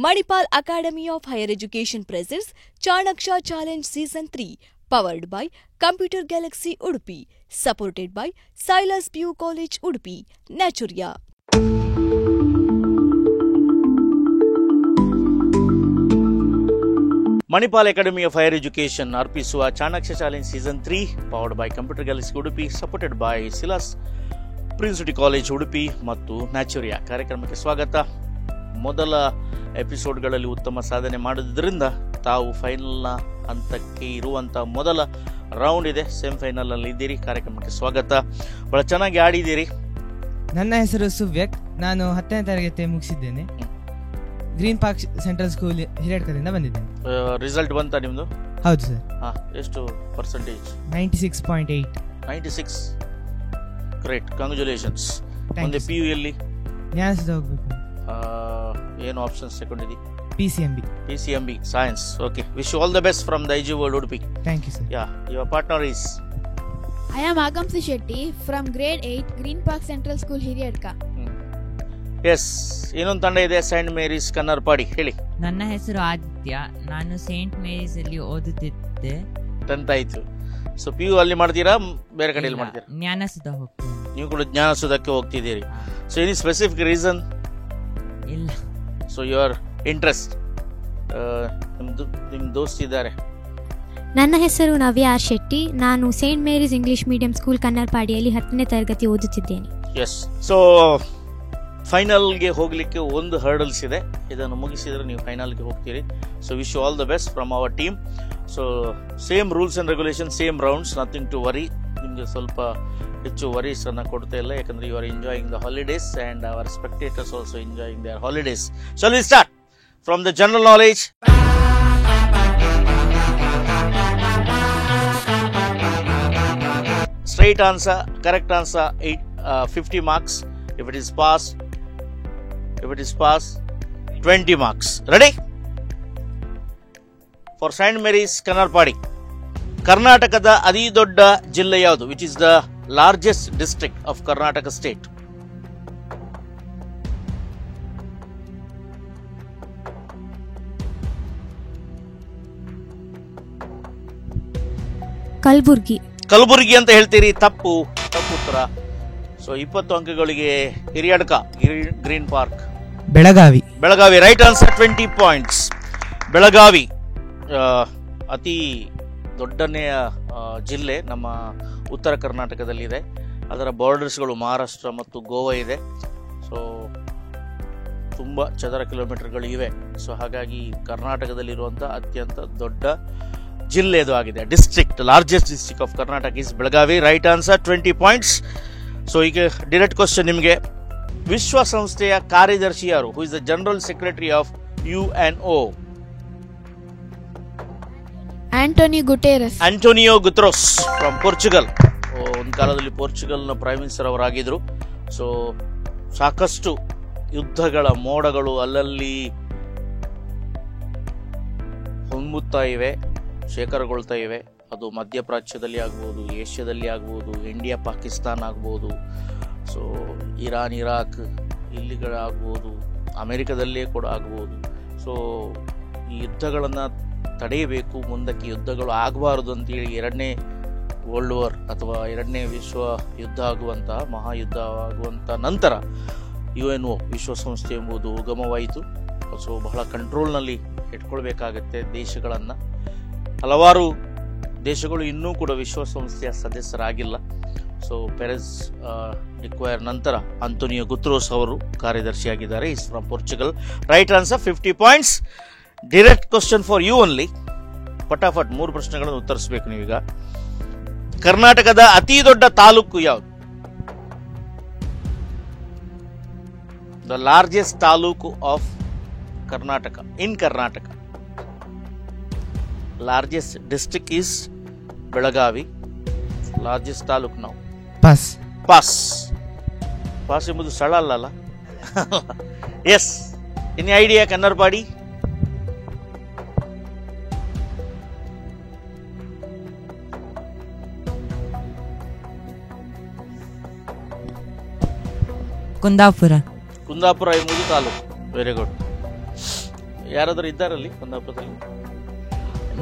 Manipal Academy of Higher Education presents Chanaksha Challenge Season 3, powered by Computer Galaxy Udupi, supported by Silas PU College Udupi, Naturia. Manipal Academy of Higher Education ಅರ್ಪಿಸುವ Chanakya challenge season 3 powered by computer galaxy Udupi supported by ಸಿಲಾಸ್ ಪ್ರಿನ್ಸಿಟಿ college Udupi ಮತ್ತು ನ್ಯಾಚುರಿಯಾ ಕಾರ್ಯಕ್ರಮಕ್ಕೆ ಸ್ವಾಗತ. ಮೊದಲ ಎಪಿಸೋಡ್ಗಳಲ್ಲಿ ಉತ್ತಮ ಸಾಧನೆ ಮಾಡಿದ್ರಿಂದ ತಾವು ಫೈನಲ್ನ ಹಂತಕ್ಕೆ ಇರುವಂಥ ಮೊದಲ ರೌಂಡ್ ಇದೆ, ಸೆಮಿಫೈನಲ್ ಅಲ್ಲಿ ಇದ್ದೀರಿ. ಕಾರ್ಯಕ್ರಮಕ್ಕೆ ಸ್ವಾಗತ. ಬಹಳ ಚೆನ್ನಾಗಿ ಆಡಿದ್ದೀರಿ. ನನ್ನ ಹೆಸರು ಸುವ್ಯಕ್, ನಾನು 10ನೇ ತರಗತಿ ಮುಗಿಸಿದ್ದೇನೆ. ಗ್ರೀನ್ ಪಾರ್ಕ್ ಸೆಂಟ್ರಲ್ ಸ್ಕೂಲ್ ಹಿರೇಡ್ಕದಿಂದ ಬಂದಿದ್ದೇನೆ. ರಿಸಲ್ಟ್ ಬಂತಾ ನಿಮ್ದು? ಹೌದು ಸರ್. ಎಷ್ಟು ಪರ್ಸೆಂಟೇಜ್? 96.8. 96. Great, congratulations. ಮುಂದೆ ಪಿ ಯು ಎಲ್ಲಿ? ಜ್ಞಾನಸುಧ ಹೋಗ್ಬೇಕು. ಏನು ಆಪ್ಷನ್ಸ್ ತಗೊಂಡಿದ್ದಿ? PCMB science. Okay, wish you all the best from the IG World Udupi. Thank you sir. Yeah, your partner is? I am Agamsi Shetty from grade 8 Green Park Central School Hiriyadka. Yes, ಇನ್ನೊಂದು ತಂಡ ಇದೆ, Saint Mary's Kannarpady. ಹೇಳಿ. ನನ್ನ ಹೆಸರು ಆದಿತ್ಯ, ನಾನು saint Mary's ಅಲ್ಲಿ ಓದುತ್ತಿದ್ದೆ. 10th ಆಯ್ತು. So P U ಅಲ್ಲಿ ಮಾಡ್ತೀರಾ, ಬೇರೆ ಕಡೆಯಲ್ಲಿ ಮಾಡ್ತೀರಾ? ಜ್ಞಾನಸುಧ ಹೋಗ್ತೀನಿ. ನೀವು ಕೂಡ ಜ್ಞಾನಸುಧಕ್ಕೆ ಹೋಗ್ತಿದ್ದೀರಿ. So any specific reason? ಇಲ್ಲ. So your interest. ನಿಮ್ಮ ದೋಸ್ತ್ ಇದ್ದಾರೆ. ನನ್ನ ಹೆಸರು ನವ್ಯ ಆರ್ ಶೆಟ್ಟಿ, ನಾನು saint Mary's English medium school ಕನ್ನರ್ಪಾಡಿಯಲ್ಲಿ 10ನೇ ತರಗತಿ ಓದುತ್ತಿದ್ದೇನೆ. ಎಸ್. ಸೊ ಫೈನಲ್ಗೆ ಹೋಗಲಿಕ್ಕೆ ಒಂದು ಹರ್ಡಲ್ಸ್ ಇದೆ, ಇದನ್ನು ಮುಗಿಸಿದರೆ ನೀವು ಫೈನಲ್ಗೆ ಹೋಗ್ತೀರಿ. So wish you all the best from our team. So same rules and regulation, same rounds, nothing to worry. ನಿಮಗೆ ಸ್ವಲ್ಪ ಹೆಚ್ಚು ವರೀಸ್ ಅನ್ನು ಕೊಡ್ತಾ ಇಲ್ಲ, ಯಾಕಂದ್ರೆ you are enjoying the holidays and our spectators also enjoying their holidays. So we start from the general knowledge. Straight answer, correct answer, 50 marks. If it is pass, 20 marks. Ready? For Saint Mary's Kannarpadi, ಕರ್ನಾಟಕದ ಅತಿ ದೊಡ್ಡ ಜಿಲ್ಲೆ ಯಾವುದು? Which is the largest district of Karnataka state? Kalaburagi ಅಂತ ಹೇಳ್ತೀರಿ. ತಪ್ಪು ಉತ್ತರ. So 20 ಅಂಕಗಳಿಗೆ Hiriyadka, green park. Belagavi right answer, 20 points. Belagavi ಅತಿ ದೊಡ್ಡನೆಯ ಜಿಲ್ಲೆ ನಮ್ಮ ಉತ್ತರ ಕರ್ನಾಟಕದಲ್ಲಿದೆ. ಅದರ ಬಾರ್ಡರ್ಸ್ಗಳು ಮಹಾರಾಷ್ಟ್ರ ಮತ್ತು ಗೋವಾ ಇದೆ. ಸೊ ತುಂಬ ಚದರ ಕಿಲೋಮೀಟರ್ಗಳು ಇವೆ. ಸೊ ಹಾಗಾಗಿ ಕರ್ನಾಟಕದಲ್ಲಿರುವಂಥ ಅತ್ಯಂತ ದೊಡ್ಡ ಜಿಲ್ಲೆ ಇದು ಆಗಿದೆ. District, largest district of Karnataka is Belagavi. Right answer, 20 points. So ಈಗ ಡೈರೆಕ್ಟ್ ಕ್ವಶನ್ ನಿಮಗೆ. ವಿಶ್ವಸಂಸ್ಥೆಯ ಕಾರ್ಯದರ್ಶಿ ಯಾರು? ಹೂ is the general secretary of UNO? Antonio Guterres from Portugal. ಒಂದು ಕಾಲದಲ್ಲಿ ಪೋರ್ಚುಗಲ್ನ ಪ್ರೈಮ್ ಮಿನಿಸ್ಟರ್ ಅವರಾಗಿದ್ರು. ಸೊ ಸಾಕಷ್ಟು ಯುದ್ಧಗಳ ಮೋಡಗಳು ಅಲ್ಲಲ್ಲಿ ಹೊಮ್ಮುತ್ತಾ ಇವೆ, ಶೇಖರಗೊಳ್ತಾ ಇವೆ. ಅದು ಮಧ್ಯಪ್ರಾಚ್ಯದಲ್ಲಿ ಆಗ್ಬೋದು, ಏಷ್ಯಾದಲ್ಲಿ ಆಗ್ಬೋದು, ಇಂಡಿಯಾ ಪಾಕಿಸ್ತಾನ ಆಗ್ಬೋದು, ಸೊ ಇರಾನ್ ಇರಾಕ್ ಇಲ್ಲಿಗಳಾಗ್ಬೋದು, ಅಮೆರಿಕದಲ್ಲೇ ಕೂಡ ಆಗ್ಬೋದು. ಸೊ ಈ ಯುದ್ಧಗಳನ್ನು ತಡೆಯಬೇಕು, ಮುಂದಕ್ಕೆ ಯುದ್ಧಗಳು ಆಗಬಾರದು ಅಂತೇಳಿ 2ನೇ ವರ್ಲ್ಡ್ ವಾರ್ ಅಥವಾ 2ನೇ ವಿಶ್ವ ಯುದ್ಧ ಆಗುವಂತಹ ಮಹಾಯುದ್ಧ ಆಗುವಂಥ ನಂತರ UNO ವಿಶ್ವಸಂಸ್ಥೆ ಎಂಬುದು ಉಗಮವಾಯಿತು. ಸೊ ಬಹಳ ಕಂಟ್ರೋಲ್ನಲ್ಲಿ ಇಟ್ಕೊಳ್ಬೇಕಾಗತ್ತೆ ದೇಶಗಳನ್ನು. ಹಲವಾರು ದೇಶಗಳು ಇನ್ನೂ ಕೂಡ ವಿಶ್ವಸಂಸ್ಥೆಯ ಸದಸ್ಯರಾಗಿಲ್ಲ. ಸೊ ಪೆರೆಸ್ ಡಿಕ್ವೈರ್ ನಂತರ ಆಂಟೋನಿಯೋ ಗುಟೆರಸ್ ಅವರು ಕಾರ್ಯದರ್ಶಿಯಾಗಿದ್ದಾರೆ. Is from Portugal. Right answer, 50 points. Direct question for you only. ಫಟಾಫಟ್ 3 ಪ್ರಶ್ನೆಗಳನ್ನು ಉತ್ತರಿಸಬೇಕು ನೀವೀಗ. ಕರ್ನಾಟಕದ ಅತಿ ದೊಡ್ಡ ತಾಲೂಕು ಯಾವುದು? The largest taluk of Karnataka, in Karnataka. Largest district is Belagavi. Largest taluk now. Pass ಎಂಬುದು ಸ್ಥಳ ಅಲ್ಲ. Yes. Any idea? Kannarpadi. Kundapura ಎಂಬುದು ತಾಲೂಕು. Very good. ಯಾರಾದರೂ ಇದ್ದಾರಲ್ಲಿ ಕುಂದಾಪುರದಲ್ಲಿ?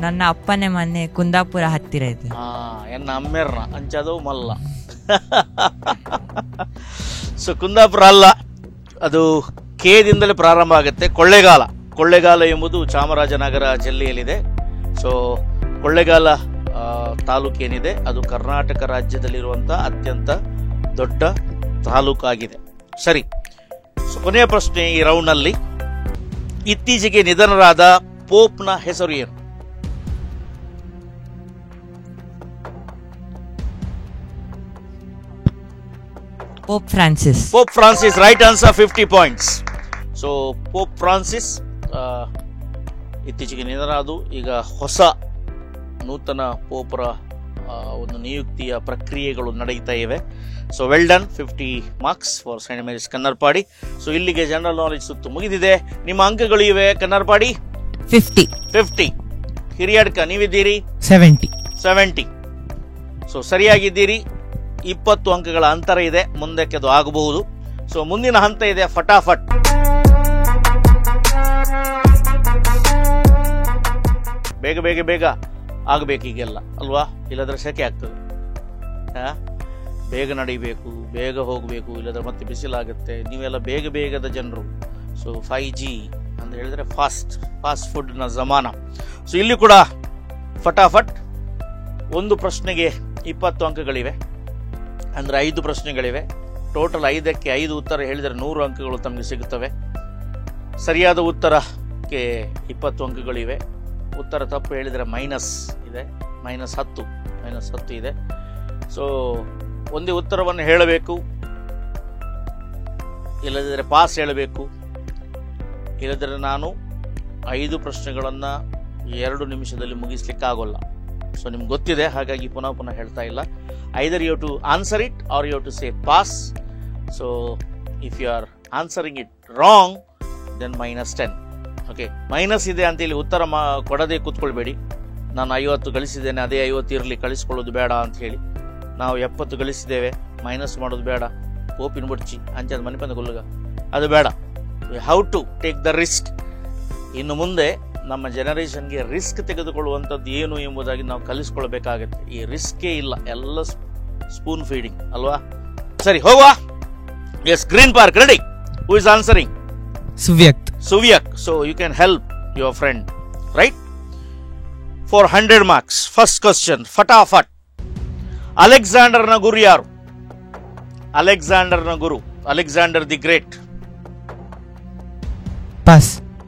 ನನ್ನ ಅಪ್ಪನೇ ಮನೆ ಕುಂದಾಪುರ ಹತ್ತಿರ ಇದೆ. ಎನ್ನ ಅಮ್ಮೇರ್ನ ಅಂಚದು ಮಲ್ಲ. ಸೊ ಕುಂದಾಪುರ ಅಲ್ಲ, ಅದು ಕೇದಿಂದಲೇ ಪ್ರಾರಂಭ ಆಗುತ್ತೆ. ಕೊಳ್ಳೇಗಾಲ ಎಂಬುದು ಚಾಮರಾಜನಗರ ಜಿಲ್ಲೆಯಲ್ಲಿದೆ. ಸೊ ಕೊಳ್ಳೇಗಾಲ ತಾಲೂಕೇನಿದೆ ಅದು ಕರ್ನಾಟಕ ರಾಜ್ಯದಲ್ಲಿರುವಂಥ ಅತ್ಯಂತ ದೊಡ್ಡ ತಾಲೂಕಾಗಿದೆ. ಸರಿ, ಸೊ ಕೊನೆಯ ಪ್ರಶ್ನೆ ಈ ರೌಂಡ್ನಲ್ಲಿ, ಇತ್ತೀಚೆಗೆ ನಿಧನರಾದ ಪೋಪ್ನ ಹೆಸರು ಏನು? Pope Francis. Pope Francis, right answer, 50 points. So Pope Francis ಇತ್ತೀಚೆಗೆ ನಿಧನರಾದು. ಈಗ ಹೊಸ ನೂತನ ಪೋಪರ ಒಂದು ನಿಯುಕ್ತಿಯ ಪ್ರಕ್ರಿಯೆಗಳು ನಡೆಯುತ್ತಾ ಇವೆ. So well done, 50 marks for saint Mary's Kannarpady. So ಇಲ್ಲಿಗೆ ಜನರಲ್ ನಾಲೆಜ್ ಸುತ್ತು ಮುಗಿದಿದೆ. ನಿಮ್ಮ ಅಂಕಗಳು ಇವೆ ಕನ್ನರ್ಪಾಡಿ 50, ಹಿರಿಯಡ್ಕ ನೀವಿದ್ದೀರಿ 70. ಸೊ ಸರಿಯಾಗಿದ್ದೀರಿ. 20 ಅಂಕಗಳ ಅಂತರ ಇದೆ, ಮುಂದಕ್ಕೆ ಅದು ಆಗಬಹುದು. ಸೊ ಮುಂದಿನ ಹಂತ ಇದೆ ಫಟಾಫಟ್. ಬೇಗ ಬೇಗ ಬೇಗ ಆಗಬೇಕು ಈಗೆಲ್ಲ ಅಲ್ವಾ, ಇಲ್ಲದ್ರೆ ಸೆಕೆ ಆಗ್ತದೆ. ಬೇಗ ನಡಿಬೇಕು, ಬೇಗ ಹೋಗಬೇಕು, ಇಲ್ಲದ್ರೆ ಮತ್ತೆ ಬಿಸಿಲಾಗುತ್ತೆ. ನೀವೆಲ್ಲ ಬೇಗ ಬೇಗದ ಜನರು. ಸೊ 5G ಅಂತ ಹೇಳಿದ್ರೆ ಫಾಸ್ಟ್ ಫುಡ್ನ ಜಮಾನ. ಸೊ ಇಲ್ಲಿ ಕೂಡ ಫಟಾಫಟ್. ಒಂದು ಪ್ರಶ್ನೆಗೆ 20 ಅಂಕಗಳಿವೆ, ಅಂದರೆ 5 ಪ್ರಶ್ನೆಗಳಿವೆ. ಟೋಟಲ್ 5ಕ್ಕೆ 5 ಉತ್ತರ ಹೇಳಿದರೆ 100 ಅಂಕಗಳು ತಮಗೆ ಸಿಗುತ್ತವೆ. ಸರಿಯಾದ ಉತ್ತರಕ್ಕೆ 20 ಅಂಕಗಳಿವೆ. ಉತ್ತರ ತಪ್ಪು ಹೇಳಿದರೆ ಮೈನಸ್ ಇದೆ, -10 ಇದೆ. ಸೊ ಒಂದೇ ಉತ್ತರವನ್ನು ಹೇಳಬೇಕು, ಇಲ್ಲದಿದ್ದರೆ ಪಾಸ್ ಹೇಳಬೇಕು. ಇಲ್ಲದಿದ್ದರೆ ನಾನು 5 ಪ್ರಶ್ನೆಗಳನ್ನು 2 ನಿಮಿಷದಲ್ಲಿ ಮುಗಿಸ್ಲಿಕ್ಕಾಗೋಲ್ಲ. ಸೊ ನಿಮ್ಗೆ ಗೊತ್ತಿದೆ, ಹಾಗಾಗಿ ಪುನಃ ಹೇಳ್ತಾ ಇಲ್ಲ. either you have to answer it or you have to say pass. So if you are answering it wrong, then -10. Okay, minus ಇದೆ ಅಂತೇಳಿ ಉತ್ತರ ಕೊಡದೆ ಕೂತ್ಕೊಳ್ಬೇಡಿ. ನಾನು 50 ಗಳಿಸಿದ್ದೇನೆ, ಅದೇ 50 ಇರಲಿ, ಕಳಿಸ್ಕೊಳ್ಳೋದು ಬೇಡ ಅಂತ ಹೇಳಿ. ನಾವು 70 ಗಳಿಸಿದ್ದೇವೆ, ಮೈನಸ್ ಮಾಡೋದು ಬೇಡ. ಓಪಿನ ಬುಡ್ಚಿ ಅಂಚದ ಮನೆ ಬಂದ ಗುಲ್ಲುಗ ಅದು ಬೇಡ. How to take the risk. ಇನ್ನು ಮುಂದೆ ನಮ್ಮ ಜನರೇಷನ್ಗೆ ರಿಸ್ಕ್ ತೆಗೆದುಕೊಳ್ಳುವಂಥದ್ದು ಏನು ಎಂಬುದಾಗಿ ನಾವು ಕಲಿಸ್ಕೊಳ್ಬೇಕಾಗತ್ತೆ. ಈ ರಿಸ್ಕೇ ಇಲ್ಲ, ಎಲ್ಲ ಸ್ಪೂನ್ ಫೀಡಿಂಗ್ ಅಲ್ವಾ. ಸರಿ, ಹೋಗುವ. Yes, green park ready. Who is answering? Suvyak. So you can help your friend, right? For 100 marks. First question, ಫಟಾಫಟ್. ಅಲೆಕ್ಸಾಂಡರ್ನ ಗುರು ಯಾರು? ಅಲೆಕ್ಸಾಂಡರ್ನ ಗುರು, Alexander the great.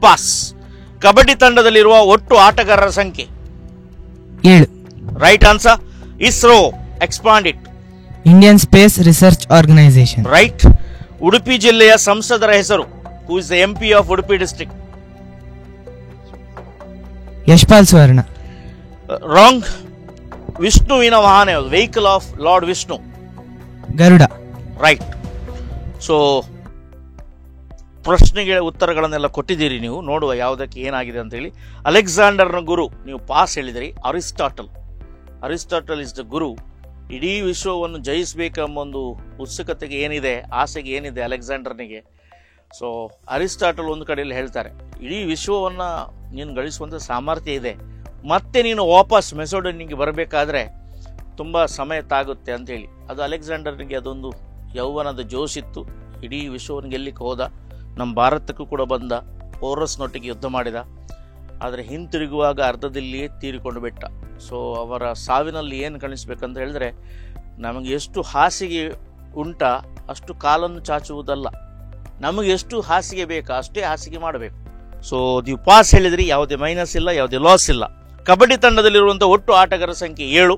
Pass. Kabaddi ತಂಡದಲ್ಲಿರುವ ಒಟ್ಟು ಆಟಗಾರರ ಸಂಖ್ಯೆ 7. Right answer. ISRO, expand it. Indian space research organisation. Right. Udupi ಜಿಲ್ಲೆಯ ಸಂಸದರ ಹೆಸರು? Who is the MP of Udupi district? Yashpal Suvarna. Wrong. ವಿಷ್ಣುವಿನ ವಾಹನ ಯಾವುದು? Vehicle of lord Vishnu? Garuda. Right. So ಪ್ರಶ್ನೆಗೆ ಉತ್ತರಗಳನ್ನೆಲ್ಲ ಕೊಟ್ಟಿದ್ದೀರಿ ನೀವು, ನೋಡುವ ಯಾವುದಕ್ಕೆ ಏನಾಗಿದೆ ಅಂತ ಹೇಳಿ. ಅಲೆಕ್ಸಾಂಡರ್ನ ಗುರು ನೀವು ಪಾಸ್ ಹೇಳಿದಿರಿ. ಅರಿಸ್ಟಾಟಲ್ ಇಸ್ ದ ಗುರು. ಇಡೀ ವಿಶ್ವವನ್ನು ಜಯಿಸಬೇಕೆಂಬ ಒಂದು ಉತ್ಸುಕತೆಗೆ ಏನಿದೆ, ಆಸೆಗೆ ಏನಿದೆ ಅಲೆಕ್ಸಾಂಡರ್ನಿಗೆ. ಸೊ ಅರಿಸ್ಟಾಟಲ್ ಒಂದು ಕಡೆಯಲ್ಲಿ ಹೇಳ್ತಾರೆ, ಇಡೀ ವಿಶ್ವವನ್ನು ನೀನು ಗಳಿಸುವಂಥ ಸಾಮರ್ಥ್ಯ ಇದೆ, ಮತ್ತೆ ನೀನು ವಾಪಸ್ ಮೆಸೊಡೋನಿಗೆ ಬರಬೇಕಾದ್ರೆ ತುಂಬ ಸಮಯ ತಾಗುತ್ತೆ ಅಂತೇಳಿ. ಅದು ಅಲೆಕ್ಸಾಂಡರ್ನಿಗೆ ಅದೊಂದು ಯೌವನದ ಜೋಶಿತ್ತು. ಇಡೀ ವಿಶ್ವವನ್ನು ಗೆಲ್ಲಿಕ್ಕೆ ಹೋದ, ನಮ್ಮ ಭಾರತಕ್ಕೂ ಕೂಡ ಬಂದ, ಪೋರಸ್ನೊಟ್ಟಿಗೆ ಯುದ್ಧ ಮಾಡಿದ. ಆದರೆ ಹಿಂತಿರುಗುವಾಗ ಅರ್ಧದಲ್ಲಿಯೇ ತೀರಿಕೊಂಡು ಬಿಟ್ಟ. ಸೊ ಅವರ ಸಾವಿನಲ್ಲಿ ಏನು ಕಾಣಿಸ್ಬೇಕಂತ ಹೇಳಿದ್ರೆ, ನಮಗೆ ಎಷ್ಟು ಹಾಸಿಗೆ ಉಂಟ ಅಷ್ಟು ಕಾಲನ್ನು ಚಾಚುವುದಲ್ಲ, ನಮಗೆ ಎಷ್ಟು ಹಾಸಿಗೆ ಬೇಕಾ ಅಷ್ಟೇ ಹಾಸಿಗೆ ಮಾಡಬೇಕು. ಸೊ ನೀವು ಪಾಸ್ ಹೇಳಿದ್ರಿ, ಯಾವುದೇ ಮೈನಸ್ ಇಲ್ಲ, ಯಾವುದೇ ಲಾಸ್ ಇಲ್ಲ. ಕಬಡ್ಡಿ ತಂಡದಲ್ಲಿರುವಂಥ ಒಟ್ಟು ಆಟಗಾರರ ಸಂಖ್ಯೆ 7.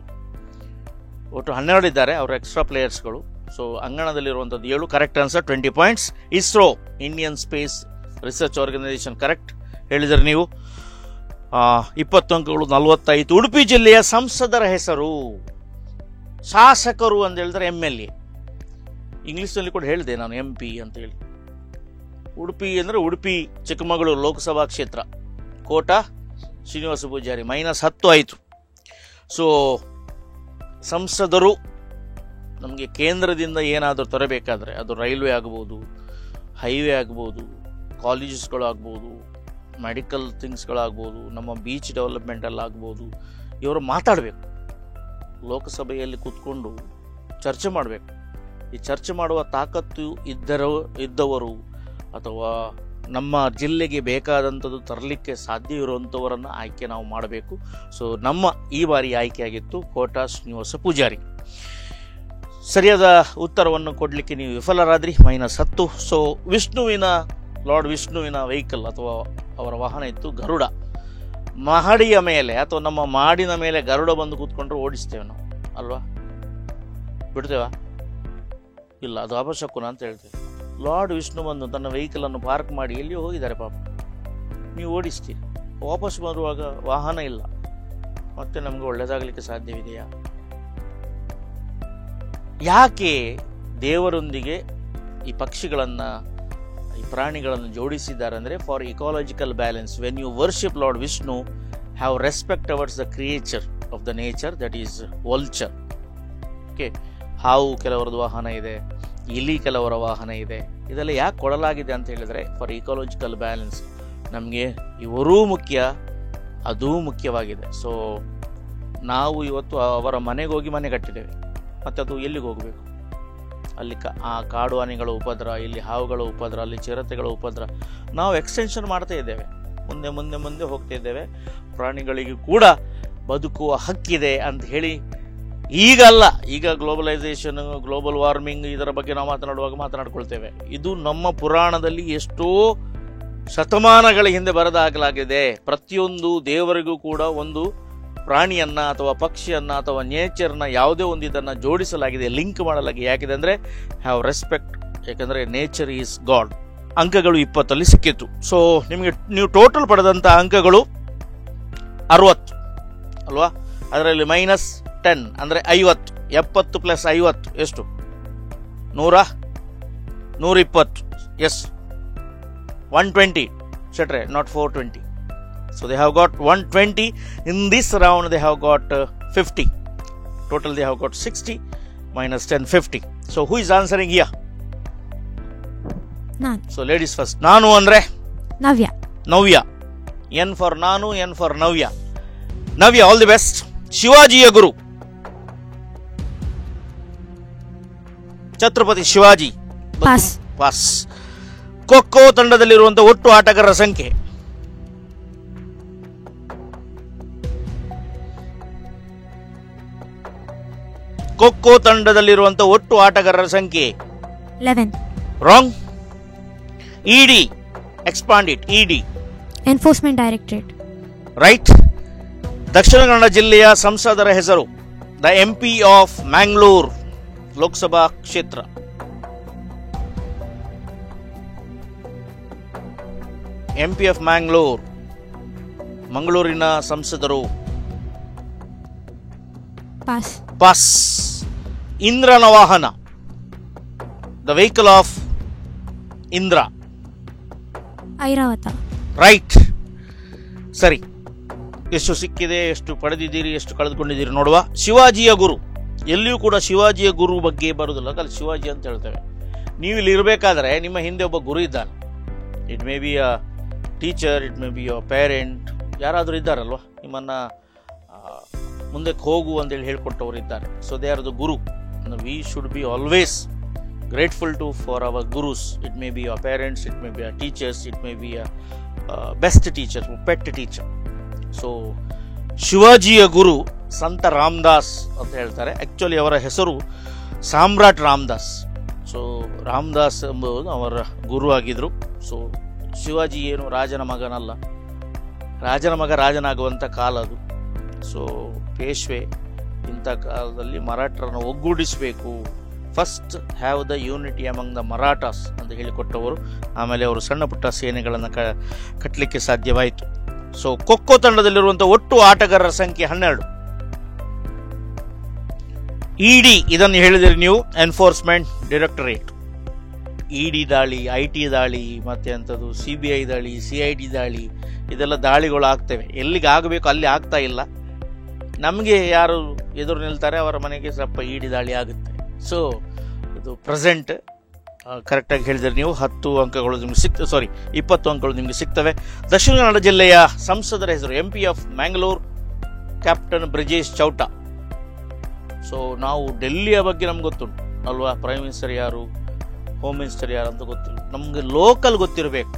ಒಟ್ಟು 12 ಇದ್ದಾರೆ, ಅವರು ಎಕ್ಸ್ಟ್ರಾ ಪ್ಲೇಯರ್ಸ್ಗಳು. ಸೊ ಅಂಗಣದಲ್ಲಿರುವಂಥದ್ದು 7. Correct answer, 20 points. ISRO, Indian space research organisation, correct ಹೇಳಿದರೆ ನೀವು. 20 ಅಂಕಗಳು, 45. ಉಡುಪಿ ಜಿಲ್ಲೆಯ ಸಂಸದರ ಹೆಸರು? ಶಾಸಕರು ಅಂತ ಹೇಳಿದ್ರೆ MLA. ಇಂಗ್ಲಿಷ್ನಲ್ಲಿ ಕೂಡ ಹೇಳಿದೆ ನಾನು MP ಅಂತ ಹೇಳಿ. ಉಡುಪಿ ಅಂದರೆ ಉಡುಪಿ ಚಿಕ್ಕಮಗಳೂರು ಲೋಕಸಭಾ ಕ್ಷೇತ್ರ. ಕೋಟ ಶ್ರೀನಿವಾಸ ಪೂಜಾರಿ, -10 ಆಯಿತು. ಸೊ ಸಂಸದರು ನಮಗೆ ಕೇಂದ್ರದಿಂದ ಏನಾದರೂ ತರಬೇಕಾದ್ರೆ, ಅದು ರೈಲ್ವೆ ಆಗ್ಬೋದು, ಹೈವೇ ಆಗ್ಬೋದು, ಕಾಲೇಜಸ್ಗಳು ಆಗ್ಬೋದು, ಮೆಡಿಕಲ್ ಥಿಂಗ್ಸ್ಗಳಾಗ್ಬೋದು, ನಮ್ಮ ಬೀಚ್ ಡೆವಲಪ್ಮೆಂಟಲ್ಲಾಗ್ಬೋದು, ಇವರು ಮಾತಾಡಬೇಕು. ಲೋಕಸಭೆಯಲ್ಲಿ ಕೂತ್ಕೊಂಡು ಚರ್ಚೆ ಮಾಡಬೇಕು. ಈ ಚರ್ಚೆ ಮಾಡುವ ತಾಕತ್ತು ಇದ್ದವರು ಅಥವಾ ನಮ್ಮ ಜಿಲ್ಲೆಗೆ ಬೇಕಾದಂಥದ್ದು ತರಲಿಕ್ಕೆ ಸಾಧ್ಯ ಇರುವಂಥವರನ್ನು ಆಯ್ಕೆ ನಾವು ಮಾಡಬೇಕು. ಸೊ ನಮ್ಮ ಈ ಬಾರಿ ಆಯ್ಕೆಯಾಗಿತ್ತು ಕೋಟಾ ಶ್ರೀನಿವಾಸ ಪೂಜಾರಿ. ಸರಿಯಾದ ಉತ್ತರವನ್ನು ಕೊಡಲಿಕ್ಕೆ ನೀವು ವಿಫಲರಾದ್ರಿ, -10. ಸೊ ಲಾರ್ಡ್ ವಿಷ್ಣುವಿನ ವೆಹಿಕಲ್ ಅಥವಾ ಅವರ ವಾಹನ ಇತ್ತು ಗರುಡ. ಮಹಡಿಯ ಮೇಲೆ ಅಥವಾ ನಮ್ಮ ಮಾಡಿನ ಮೇಲೆ ಗರುಡ ಬಂದು ಕೂತ್ಕೊಂಡ್ರೆ ಓಡಿಸ್ತೇವೆ ನಾವು ಅಲ್ವಾ, ಬಿಡ್ತೇವಾ? ಇಲ್ಲ, ಅದು ಅಪಶಕುನ ಅಂತ ಹೇಳ್ತೇವೆ. ಲಾರ್ಡ್ ವಿಷ್ಣು ಬಂದು ತನ್ನ ವೆಹಿಕಲನ್ನು ಪಾರ್ಕ್ ಮಾಡಿ ಎಲ್ಲಿಯೋ ಹೋಗಿದ್ದಾರೆ ಪಾಪ, ನೀವು ಓಡಿಸ್ತೀರಿ, ವಾಪಸ್ ಬರುವಾಗ ವಾಹನ ಇಲ್ಲ, ಮತ್ತೆ ನಮ್ಗೆ ಒಳ್ಳೇದಾಗಲಿಕ್ಕೆ ಸಾಧ್ಯವಿದೆಯಾ? ಯಾಕೆ ದೇವರೊಂದಿಗೆ ಈ ಪಕ್ಷಿಗಳನ್ನು, ಈ ಪ್ರಾಣಿಗಳನ್ನು ಜೋಡಿಸಿದ್ದಾರೆ ಅಂದರೆ for ecological balance. When you worship Lord Vishnu, have respect towards the creature of the nature, that is vulture. Okay, ಹಾವು ಕೆಲವರದ್ದು ವಾಹನ ಇದೆ, ಇಲಿ ಕೆಲವರ ವಾಹನ ಇದೆ. ಇದೆಲ್ಲ ಯಾಕೆ ಕೊಡಲಾಗಿದೆ ಅಂತ ಹೇಳಿದರೆ ಫಾರ್ ಇಕಾಲಜಿಕಲ್ ಬ್ಯಾಲೆನ್ಸ್. ನಮಗೆ ಇವರೂ ಮುಖ್ಯ, ಅದೂ ಮುಖ್ಯವಾಗಿದೆ. ಸೊ ನಾವು ಇವತ್ತು ಅವರ ಮನೆಗೆ ಹೋಗಿ ಮನೆ ಕಟ್ಟಿದ್ದೇವೆ, ಮತ್ತು ಅದು ಎಲ್ಲಿಗೆ ಹೋಗಬೇಕು? ಅಲ್ಲಿ ಆ ಕಾಡು ಆನೆಗಳ ಉಪದ್ರ, ಇಲ್ಲಿ ಹಾವುಗಳ ಉಪದ್ರ, ಅಲ್ಲಿ ಚಿರತೆಗಳ ಉಪದ್ರ. ನಾವು ಎಕ್ಸ್ಟೆನ್ಷನ್ ಮಾಡ್ತಾ ಇದ್ದೇವೆ, ಮುಂದೆ ಮುಂದೆ ಮುಂದೆ ಹೋಗ್ತಾ ಇದ್ದೇವೆ. ಪ್ರಾಣಿಗಳಿಗೂ ಕೂಡ ಬದುಕುವ ಹಕ್ಕಿದೆ ಅಂತ ಹೇಳಿ ಈಗಲ್ಲ, ಈಗ ಗ್ಲೋಬಲೈಸೇಷನ್, ಗ್ಲೋಬಲ್ ವಾರ್ಮಿಂಗ್ ಇದರ ಬಗ್ಗೆ ನಾವು ಮಾತನಾಡ್ಕೊಳ್ತೇವೆ. ಇದು ನಮ್ಮ ಪುರಾಣದಲ್ಲಿ ಎಷ್ಟೋ ಶತಮಾನಗಳ ಹಿಂದೆ ಬರೆದಾಗಲಾಗಿದೆ. ಪ್ರತಿಯೊಂದು ದೇವರಿಗೂ ಕೂಡ ಒಂದು ಪ್ರಾಣಿಯನ್ನ ಅಥವಾ ಪಕ್ಷಿಯನ್ನ ಅಥವಾ ನೇಚರ್ನ ಯಾವುದೇ ಒಂದು ಇದನ್ನ ಜೋಡಿಸಲಾಗಿದೆ, ಲಿಂಕ್ ಮಾಡಲಾಗಿದೆ. ಯಾಕಿದೆ ಅಂದ್ರೆ ಹ್ಯಾವ್ ರೆಸ್ಪೆಕ್ಟ್, ಯಾಕಂದ್ರೆ ನೇಚರ್ ಈಸ್ ಗಾಡ್. ಅಂಕಗಳು 20 ಸಿಕ್ಕಿತ್ತು. ಸೊ ನಿಮಗೆ ನೀವು ಟೋಟಲ್ ಪಡೆದಂತ ಅಂಕಗಳು 60 ಅಲ್ವಾ? ಅದರಲ್ಲಿ -10 ಅಂದ್ರೆ 50. 70 + 50 ಎಷ್ಟು? 120. ಎಸ್, 120 ಶೆಟ್ರೆ, not 420. So they have got 120. In this round they have got 50. Total they have got 60 -10, 50. So who is answering here? ನಾನು. So ladies first. ನಾನು ಅಂದ್ರೆ ನವ್ಯ. N for ನಾನು, N for Navya. Navya, all the best. ಶಿವಾಜಿಯ ಗುರು Chhatrapati Shivaji. Pass. Kho ತಂಡದಲ್ಲಿರುವಂತಹ ಒಟ್ಟು ಆಟಗಾರರ ಸಂಖ್ಯೆ? ಖೋ ತಂಡದಲ್ಲಿರುವಂತಹ ಒಟ್ಟು ಆಟಗಾರರ ಸಂಖ್ಯೆ 11. Wrong. ED, expand it. ED, enforcement directorate. Right. Dakshina Kannada ಜಿಲ್ಲೆಯ ಸಂಸದರ ಹೆಸರು? The MP of Mangalore Lok Sabha ಕ್ಷೇತ್ರ. MP ಆಫ್ ಮ್ಯಾಂಗ್ಳೂರ್, ಮಂಗಳೂರಿನ ಸಂಸದರು? ಪಾಸ್. ಇಂದ್ರನ ವಾಹನ? The vehicle of Indra? Airavata. Right. ಸರಿ, ಎಷ್ಟು ಸಿಕ್ಕಿದೆ, ಎಷ್ಟು ಪಡೆದಿದ್ದೀರಿ, ಎಷ್ಟು ಕಳೆದುಕೊಂಡಿದ್ದೀರಿ ನೋಡುವ. ಶಿವಾಜಿಯ ಗುರು, ಎಲ್ಲಿಯೂ ಕೂಡ ಶಿವಾಜಿಯ ಗುರು ಬಗ್ಗೆ ಬರುವುದಿಲ್ಲ, ಅಲ್ಲಿ ಶಿವಾಜಿ ಅಂತ ಹೇಳ್ತೇವೆ. ನೀವು ಇಲ್ಲಿ ಇರಬೇಕಾದ್ರೆ ನಿಮ್ಮ ಹಿಂದೆ ಒಬ್ಬ ಗುರು ಇದ್ದಾನೆ. It may be a teacher, it may be a parent, ಯಾರಾದರೂ ಇದ್ದಾರಲ್ವ, ನಿಮ್ಮನ್ನ ಮುಂದಕ್ಕೆ ಹೋಗು ಅಂತೇಳಿ ಹೇಳ್ಕೊಟ್ಟವರು ಇದ್ದಾರೆ. So they are the Guru. We should be always grateful to for our gurus. It may be our parents, it may be our teachers, it may be a best teacher, pet teacher. So ಶಿವಾಜಿಯ ಗುರು ಸಂತ ರಾಮದಾಸ್ ಅಂತ ಹೇಳ್ತಾರೆ. Actually ಅವರ ಹೆಸರು ಸಾಮ್ರಾಟ್ Ramdas. So Ramdas ಎಂಬುದು ಅವರ ಗುರು ಆಗಿದ್ರು. So Shivaji ಏನು ರಾಜನ ಮಗನಲ್ಲ, ರಾಜನ ಮಗ ರಾಜನಾಗುವಂಥ ಕಾಲ ಅದು. ಸೊ ಪೇಶ್ವೆ ಇಂಥ ಕಾಲದಲ್ಲಿ ಮರಾಠರನ್ನು ಒಗ್ಗೂಡಿಸಬೇಕು, first have the unity among the Marathas ಅಂತ ಹೇಳಿಕೊಟ್ಟವರು. ಆಮೇಲೆ ಅವರು ಸಣ್ಣ ಪುಟ್ಟ ಸೇನೆಗಳನ್ನು ಕಟ್ಟಲಿಕ್ಕೆ ಸಾಧ್ಯವಾಯಿತು. ಸೊ ಖೋ ತಂಡದಲ್ಲಿರುವಂಥ ಒಟ್ಟು ಆಟಗಾರರ ಸಂಖ್ಯೆ 12. ಇಡಿ, ಇದನ್ನು ಹೇಳಿದಿರಿ ನೀವು, ಎನ್ಫೋರ್ಸ್ಮೆಂಟ್ ಡೈರೆಕ್ಟರೇಟ್. ಇಡಿ ದಾಳಿ, IT ದಾಳಿ, ಮತ್ತೆ ಅಂಥದ್ದು CBI ದಾಳಿ, CID ದಾಳಿ, ಇದೆಲ್ಲ ದಾಳಿಗಳು ಆಗ್ತವೆ. ಎಲ್ಲಿಗೆ ಆಗಬೇಕು ಅಲ್ಲಿ ಆಗ್ತಾ ಇಲ್ಲ. ನಮಗೆ ಯಾರು ಎದುರು ನಿಲ್ತಾರೆ ಅವರ ಮನೆಗೆ ಸ್ವಲ್ಪ ಇಡಿ ದಾಳಿ ಆಗುತ್ತೆ. ಸೊ ಇದು ಪ್ರೆಸೆಂಟ್ ಕರೆಕ್ಟಾಗಿ ಹೇಳಿದರೆ ನೀವು 10 ಅಂಕಗಳು ನಿಮ್ಗೆ 20 ಅಂಕಗಳು ನಿಮಗೆ ಸಿಗ್ತವೆ. ದಕ್ಷಿಣ ಕನ್ನಡ ಜಿಲ್ಲೆಯ ಸಂಸದರ ಹೆಸರು MP of Mangalore captain Brijesh Chowta. So ನಾವು ಡೆಲ್ಲಿಯ ಬಗ್ಗೆ ನಮ್ಗೆ ಗೊತ್ತುಂಟು ಅಲ್ವಾ, ಪ್ರೈಮ್ ಮಿನಿಸ್ಟರ್ ಯಾರು, ಹೋಮ್ ಮಿನಿಸ್ಟರ್ ಯಾರು ಅಂತ ಗೊತ್ತಿಲ್ಲ. ನಮಗೆ ಲೋಕಲ್ ಗೊತ್ತಿರಬೇಕು.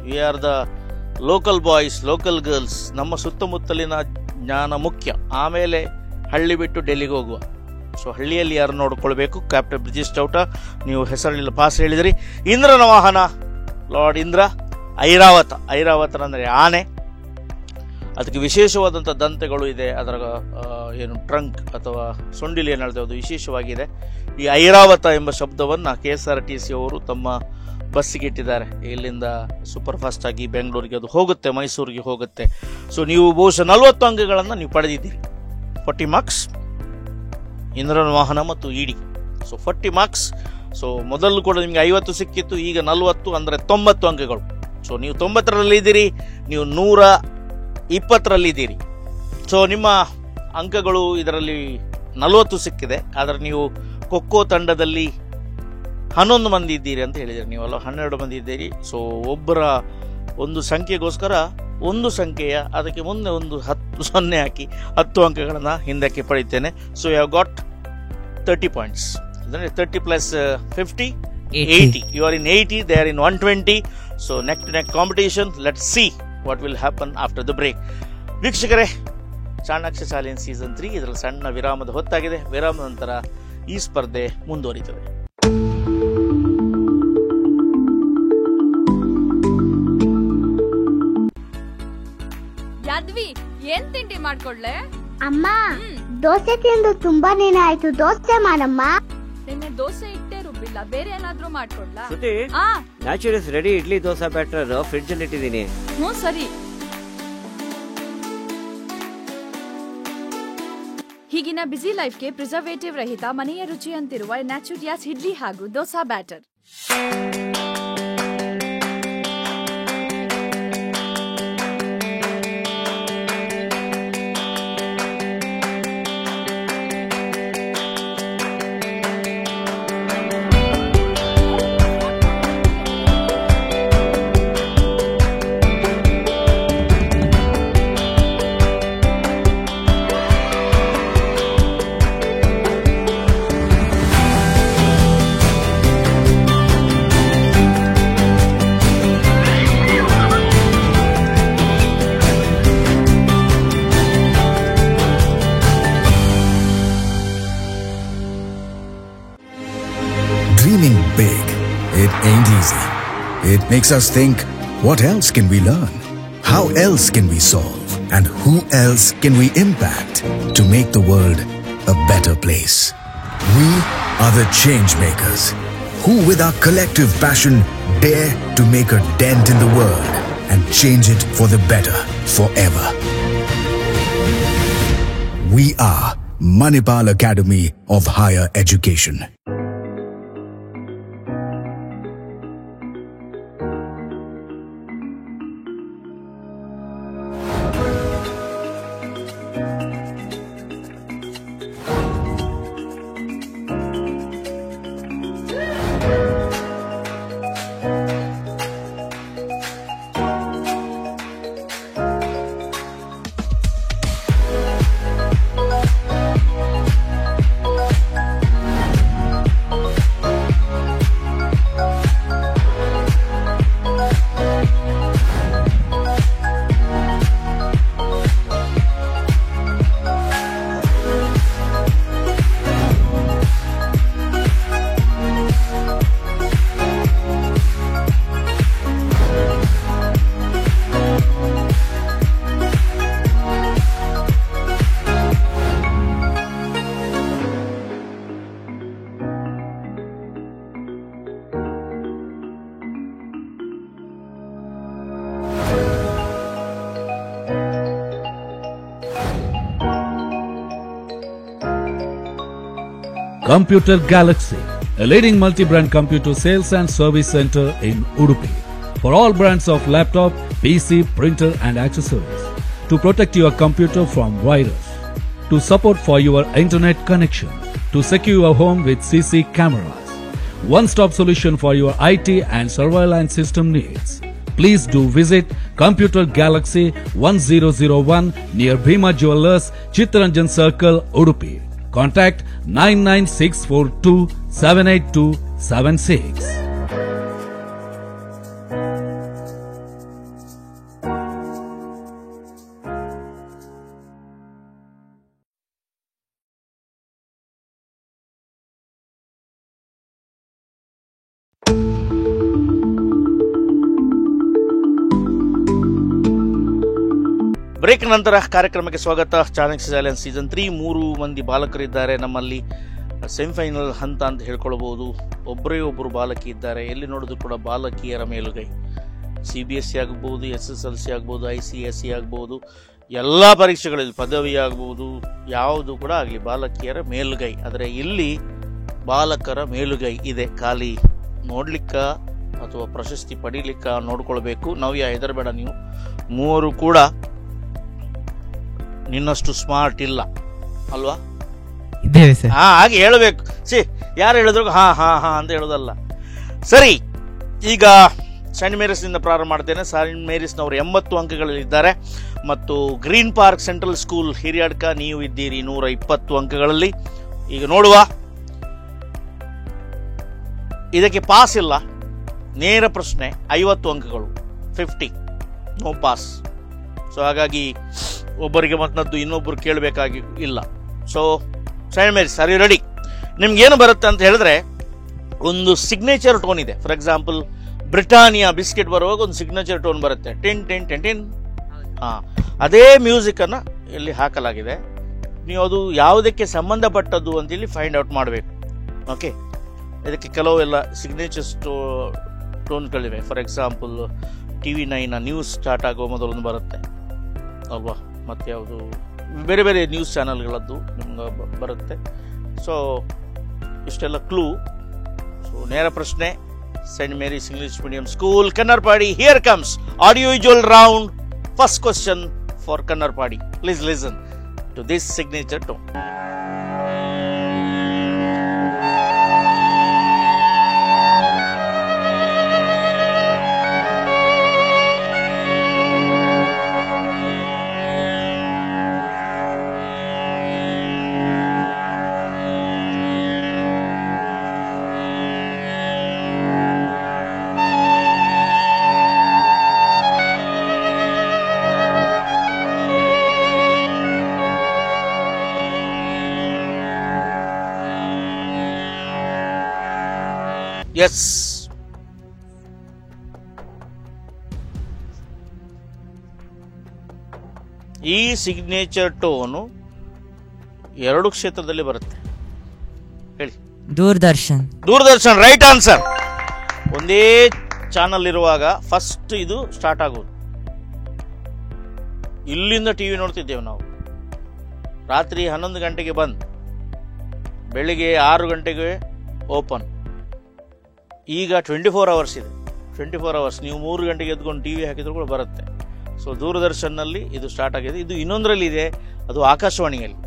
We are the local boys, local girls. ನಮ್ಮ ಸುತ್ತಮುತ್ತಲಿನ ಜ್ಞಾನ ಮುಖ್ಯ, ಆಮೇಲೆ ಹಳ್ಳಿ ಬಿಟ್ಟು ಡೆಲ್ಲಿಗೆ ಹೋಗುವ. ಸೊ ಹಳ್ಳಿಯಲ್ಲಿ ಯಾರು ನೋಡ್ಕೊಳ್ಬೇಕು? ಕ್ಯಾಪ್ಟನ್ ಬ್ರಿಜೇಶ್ ಚೌಟ. ನೀವು ಹೆಸರಿಲ್ಲ ಪಾಸ್ ಹೇಳಿದಿರಿ. ಇಂದ್ರನ ವಾಹನ ಲಾರ್ಡ್ ಇಂದ್ರ. ಐರಾವತ ಅಂದರೆ ಆನೆ. ಅದಕ್ಕೆ ವಿಶೇಷವಾದಂಥ ದಂತೆಗಳು ಇದೆ. ಅದರ ಏನು ಟ್ರಂಕ್ ಅಥವಾ ಸೊಂಡಿಲು ಏನು ಹೇಳ್ತೇವೆ ಅದು ವಿಶೇಷವಾಗಿದೆ. ಈ ಐರಾವತ ಎಂಬ ಶಬ್ದವನ್ನು KSRTC ಅವರು ತಮ್ಮ ಬಸ್ಸಿಗೆ ಇಟ್ಟಿದ್ದಾರೆ. ಇಲ್ಲಿಂದ ಸೂಪರ್ ಫಾಸ್ಟ್ ಆಗಿ ಬೆಂಗಳೂರಿಗೆ ಅದು ಹೋಗುತ್ತೆ, ಮೈಸೂರಿಗೆ ಹೋಗುತ್ತೆ. ಸೊ ನೀವು ಬಹುಶಃ 40 ಅಂಕಗಳನ್ನು ನೀವು ಪಡೆದಿದ್ದೀರಿ. 40 ಮಾರ್ಕ್ಸ್ ಇಂದ್ರನ ವಾಹನ ಮತ್ತು ಇಡಿ. So 40 marks. ಸೊ ಮೊದಲು ಕೂಡ ನಿಮಗೆ 50 ಸಿಕ್ಕಿತ್ತು, ಈಗ 40 ಅಂದರೆ 90 ಅಂಕಗಳು. ಸೊ ನೀವು 90ರಲ್ಲಿದ್ದೀರಿ, ನೀವು 120ರಲ್ಲಿದ್ದೀರಿ. ಸೊ ನಿಮ್ಮ ಅಂಕಗಳು ಇದರಲ್ಲಿ 40 ಸಿಕ್ಕಿದೆ. ಆದರೆ ನೀವು ಖೋಖೋ ತಂಡದಲ್ಲಿ 11 ಮಂದಿ ಇದ್ದೀರಿ ಅಂತ ಹೇಳಿದ್ದೀರಿ, ನೀವಲ್ಲ 12 ಮಂದಿ ಇದ್ದೀರಿ. ಸೊ ಒಬ್ಬರ ಒಂದು ಸಂಖ್ಯೆಗೋಸ್ಕರ ಒಂದು ಸಂಖ್ಯೆಯ ಅದಕ್ಕೆ ಮುಂದೆ ಒಂದು 0 ಹಾಕಿ 10 ಅಂಕಗಳನ್ನು ಹಿಂದಕ್ಕೆ ಪಡಿತೇನೆ. So you have got 30 points. 30 plus 50 80. You are in 80, they are in 120. So neck to neck competition. Let's see what will happen after the break. ವೀಕ್ಷಕರೇ, ಚಾಣಾಕ್ಷ ಚಾಲೆಂಜ್ ಸೀಸನ್ 3 ಇದರಲ್ಲಿ ಸಣ್ಣ ವಿರಾಮದ ಹೊತ್ತಾಗಿದೆ. ವಿರಾಮದ ನಂತರ ಈ ಸ್ಪರ್ಧೆ ಮುಂದುವರಿತದೆ. ಯಾದ್ವಿ, ಏನ್ ತಿಂಡಿ ಮಾಡ್ಕೊಡ್ಲೆ? ಅಮ್ಮ, ದೋಸೆ ತಿಂದು ತುಂಬಾ ದಿನ ಆಯ್ತು, ದೋಸೆ ಮಾಡಮ್ಮ. ನಿನ್ನೆ ದೋಸೆ ಇಟ್ಟೇ ರುಬ್ಬಿಲ್ಲ, ಬೇರೆ ಏನಾದ್ರೂ ಮಾಡ್ಕೊಡ್ಲಾ? Naturals ready idli dosa batter fridge ಅಲ್ಲಿ ಇಟ್ಟಿದ್ದೀನಿ. ಸರಿ. ಹೀಗಿನ ಬಿಸಿ ಲೈಫ್ಗೆ ಪ್ರಿಸರ್ವೇಟಿವ್ ರಹಿತ ಮನೆಯ ರುಚಿ ಅಂತಿರುವ ನ್ಯಾಚುರಿಯಾಸ್ ಇಡ್ಲಿ ಹಾಗೂ dosa batter. Dreaming big, it ain't easy. It makes us think, what else can we learn? How else can we solve? And who else can we impact to make the world a better place? We are the change makers, who with our collective passion dare to make a dent in the world and change it for the better forever. We are Manipal Academy of Higher Education. Computer Galaxy, a leading multi-brand computer sales and service center in Udupi. For all brands of laptop, PC, printer and accessories. To protect your computer from virus. To support for your internet connection. To secure your home with CC cameras. one-stop solution for your IT and surveillance system needs. Please do visit Computer Galaxy 1001 near Bhima Jewellers, Chittaranjan Circle, Udupi. Contact 99642 78276. Break ನಂತರ ಕಾರ್ಯಕ್ರಮಕ್ಕೆ ಸ್ವಾಗತ. Chanakya challenge season 3 3 ಮಂದಿ ಬಾಲಕರಿದ್ದಾರೆ ನಮ್ಮಲ್ಲಿ. Semifinal ಹಂತ ಅಂತ ಹೇಳ್ಕೊಳ್ಬಹುದು. ಒಬ್ಬರೇ ಒಬ್ಬರು ಬಾಲಕಿ ಇದ್ದಾರೆ. ಎಲ್ಲಿ ನೋಡಿದ್ರು ಕೂಡ ಬಾಲಕಿಯರ ಮೇಲುಗೈ. CBSE ಆಗ್ಬೋದು, SSLC ಆಗ್ಬೋದು, ICSE ಆಗ್ಬೋದು, ಎಲ್ಲ ಪರೀಕ್ಷೆಗಳಲ್ಲಿ ಪದವಿ ಆಗ್ಬೋದು, ಯಾವುದು ಕೂಡ ಆಗಲಿ ಬಾಲಕಿಯರ ಮೇಲುಗೈ. ಆದರೆ ಇಲ್ಲಿ ಬಾಲಕರ ಮೇಲುಗೈ ಇದೆ. ಖಾಲಿ ನೋಡ್ಲಿಕ್ಕ ಅಥವಾ ಪ್ರಶಸ್ತಿ ಪಡೀಲಿಕ್ಕ ನೋಡ್ಕೊಳ್ಬೇಕು. ನವ್ಯ ಹೆದರಬೇಡ, ನೀವು ಮೂವರು ಕೂಡ ನಿನ್ನಷ್ಟು ಸ್ಮಾರ್ಟ್ ಇಲ್ಲ ಅಲ್ವಾ? ಇದ್ದೇವೆ ಸರ್. ಹಾಗೆ ಹೇಳಬೇಕು. ಯಾರು ಹೇಳಿದ್ರು ಹಾ ಹಾ ಹಾ ಅಂತ ಹೇಳೋದಲ್ಲ. ಸರಿ, ಈಗ ಸೈಂಟ್ ಮೇರಿಸ್ ನಿಂದ ಪ್ರಾರಂಭ ಮಾಡ್ತೇನೆ. ಸೈಂಟ್ ಮೇರಿಸ್ನವರು 80 ಅಂಕಗಳಲ್ಲಿದ್ದಾರೆ ಮತ್ತು green park central school Hiriyadka ನೀವು ಇದ್ದೀರಿ 120 ಅಂಕಗಳಲ್ಲಿ. ಈಗ ನೋಡುವ, ಇದಕ್ಕೆ ಪಾಸ್ ಇಲ್ಲ, ನೇರ ಪ್ರಶ್ನೆ 50 ಅಂಕಗಳು, 50 ನೋ ಪಾಸ್. ಸೊ ಹಾಗಾಗಿ ಒಬ್ಬರಿಗೆ ಮತ್ತದ್ದು ಇನ್ನೊಬ್ಬರು ಕೇಳಬೇಕಾಗಿ ಇಲ್ಲ. So Saint Mary's, are you ready? ನಿಮ್ಗೇನು ಬರುತ್ತೆ ಅಂತ ಹೇಳಿದ್ರೆ, ಒಂದು ಸಿಗ್ನೇಚರ್ ಟೋನ್ ಇದೆ. ಫಾರ್ ಎಕ್ಸಾಂಪಲ್ ಬ್ರಿಟಾನಿಯಾ ಬಿಸ್ಕೆಟ್ ಬರುವಾಗ ಒಂದು ಸಿಗ್ನೇಚರ್ ಟೋನ್ ಬರುತ್ತೆ, ಟೆನ್ ಟೆನ್ ಟೆನ್ ಟೆನ್. ಅದೇ ಮ್ಯೂಸಿಕ್ ಅನ್ನ ಇಲ್ಲಿ ಹಾಕಲಾಗಿದೆ. ನೀವು ಅದು ಯಾವುದಕ್ಕೆ ಸಂಬಂಧಪಟ್ಟದ್ದು ಅಂತೇಳಿ ಫೈಂಡ್ ಔಟ್ ಮಾಡಬೇಕು. ಓಕೆ, ಇದಕ್ಕೆ ಕೆಲವು ಎಲ್ಲ ಸಿಗ್ನೇಚರ್ಸ್ ಟೋನ್ಗಳಿವೆ. For example TV9 news start ಆಗುವ ಮೊದಲೊಂದು ಬರುತ್ತೆ ಅಲ್ವಾ, ಮತ್ತು ಯಾವುದು ಬೇರೆ ಬೇರೆ ನ್ಯೂಸ್ ಚಾನಲ್ಗಳದ್ದು ನಿಮ್ಗೆ ಬರುತ್ತೆ. ಸೊ ಇಷ್ಟೆಲ್ಲ ಕ್ಲೂ. ಸೊ ನೇರ ಪ್ರಶ್ನೆ, saint Mary's English medium school Kannarpadi. Here comes audio visual round. First question for Kannarpadi. Please listen to this signature tone. Yes, ಈ ಸಿಗ್ನೇಚರ್ ಟೋನು 2 ಕ್ಷೇತ್ರದಲ್ಲಿ ಬರುತ್ತೆ. ಹೇಳಿ. ದೂರದರ್ಶನ್. Doordarshan, right answer. ಒಂದೇ ಚಾನಲ್ ಇರುವಾಗ ಫಸ್ಟ್ ಇದು ಸ್ಟಾರ್ಟ್ ಆಗೋದು. ಇಲ್ಲಿಂದ ಟಿವಿ ನೋಡ್ತಿದ್ದೇವೆ ನಾವು. ರಾತ್ರಿ 11 ಗಂಟೆಗೆ ಬಂದ್, ಬೆಳಿಗ್ಗೆ 6 ಗಂಟೆಗೆ ಓಪನ್. ಈಗ 24 ಅವರ್ಸ್ ಇದೆ. 24 ಅವರ್ಸ್ ನೀವು 3 ಗಂಟೆಗೆ ಎದ್ಕೊಂಡು ಟಿವಿ ಹಾಕಿದ್ರು ಕೂಡ ಬರುತ್ತೆ. ಸೊ ದೂರದರ್ಶನ್ನಲ್ಲಿ ಇದು ಸ್ಟಾರ್ಟ್ ಆಗಿದೆ. ಇದು ಇನ್ನೊಂದರಲ್ಲಿ ಇದೆ, ಅದು ಆಕಾಶವಾಣಿಯಲ್ಲಿ.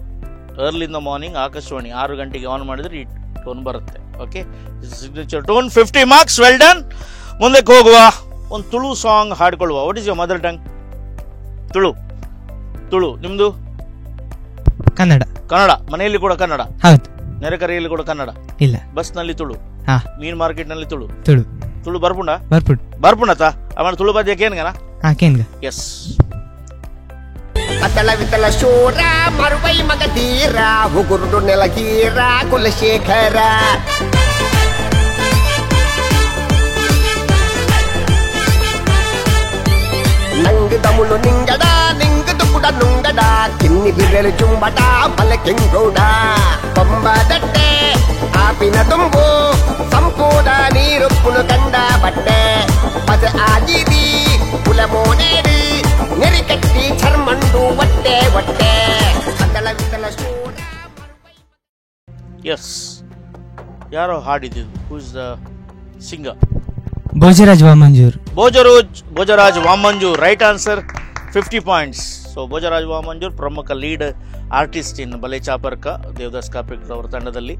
Early in the morning Akashvani 6 ಗಂಟೆಗೆ ಆನ್ ಮಾಡಿದ್ರೆ ಈ ಟೋನ್ ಬರುತ್ತೆ. Okay, signature tone. 50 marks, well done. ಮುಂದಕ್ಕೆ ಹೋಗುವ, ಒಂದು ತುಳು ಸಾಂಗ್ ಹಾಡ್ಕೊಳ್ಳುವ. What is your mother tongue? Tulu. Tulu ನಿಮ್ದು? ಕನ್ನಡ. ಕನ್ನಡ. ಮನೆಯಲ್ಲಿ ಕೂಡ ಕನ್ನಡ? ಹೌದು. ನೆರೆಕರೆಯಲ್ಲಿ ಕೂಡ ಕನ್ನಡ? ಇಲ್ಲ. ಬಸ್ ನಲ್ಲಿ ತುಳು, ಮೀನ್ ಮಾರ್ಕೆಟ್ ನಲ್ಲಿ ತುಳು. ತುಳು ತುಳು ಬರ್ಪುಂಡ? ಬರ್ಪುಂಡು. ಬರ್ಪುಂಡತ ಆಮೇಲೆ ತುಳು ಬದ್ಯ ಕೇನ್ಗನ? ಕೇನ್ಗ. ಎಸ್. ಅತಳ ವಿತಲ ಶೂರ ಮರುವೈ ಮಗಧೀರ ಹುಗುರುಡು ನೆಲಗೀರ ಕುಲಶೇಖರ ನಂಗ್ ತಮುಳು ನಿಂಗಡ ನಿಂಗದು ಕೂಡ ನುಂಗಡ ಕಿನ್ನಿ ಬಿರಳು ಚುಂಬಟ ಮಲಕೆಂಗೌಡ ಪಂಬದಟ್ಟೆ ಆಪಿನ ತುಂಬು ಸಂಪೂರ್ಣ ನೀರುಪ್ಪುನು ಕಂಡ ಬಟ್ಟೆ ಪದ ಆಗಿದಿ ಕುಲಮೋನೇರಿ ನೆರಿಕಟ್ಟಿ ಚರ್ಮಂಡು ಒಟ್ಟೆ ಒಟ್ಟೆ ಅತಳ ವಿತಲ ಶೂರ. ಎಸ್, ಯಾರೋ ಹಾಡಿದ್ದು? Who is the singer? Bhojaraj Vamanjoor. Bhojaraj Vamanjoor, right answer. 50 points. So Bhojaraj Vamanjoor ಪ್ರಮುಖ ಲೀಡ್ ಆರ್ಟಿಸ್ಟ್ ಇನ್ ಬಲೆ ಚಾಪರ್ಕ ದೇವದಾಸ್ ಕಾಪಿಕ್ ಅವರ ತಂಡದಲ್ಲಿ.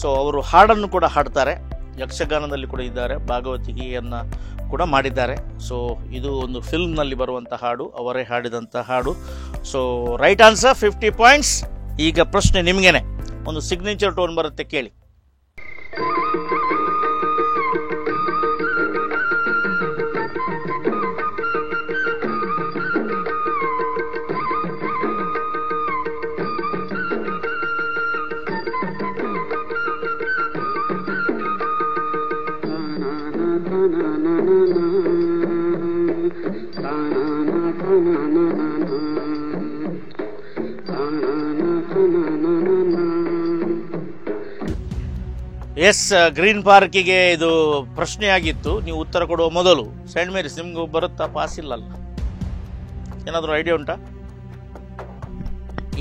ಸೊ ಅವರು ಹಾಡನ್ನು ಕೂಡ ಹಾಡ್ತಾರೆ. ಯಕ್ಷಗಾನದಲ್ಲಿ ಕೂಡ ಇದ್ದಾರೆ, ಭಾಗವತಿಕೆಯನ್ನು ಕೂಡ ಮಾಡಿದ್ದಾರೆ. ಸೊ ಇದು ಒಂದು ಫಿಲ್ಮ್ನಲ್ಲಿ ಬರುವಂಥ ಹಾಡು, ಅವರೇ ಹಾಡಿದಂಥ ಹಾಡು. So right answer, 50 points. ಈಗ ಪ್ರಶ್ನೆ ನಿಮಗೇನೆ, ಒಂದು ಸಿಗ್ನೇಚರ್ ಟೋನ್ ಬರುತ್ತೆ, ಕೇಳಿ. ಎಸ್, ಗ್ರೀನ್ ಪಾರ್ಕಿಗೆ ಇದು ಪ್ರಶ್ನೆಯಾಗಿತ್ತು. ನೀವು ಉತ್ತರ ಕೊಡುವ ಮೊದಲು ಸೈಂಟ್ ಮೇರಿಸ್ ನಿಮ್ಗೆ ಬರುತ್ತಾ? ಪಾಸ್ ಇಲ್ಲಲ್ಲ, ಏನಾದರೂ ಐಡಿಯಾ ಉಂಟಾ?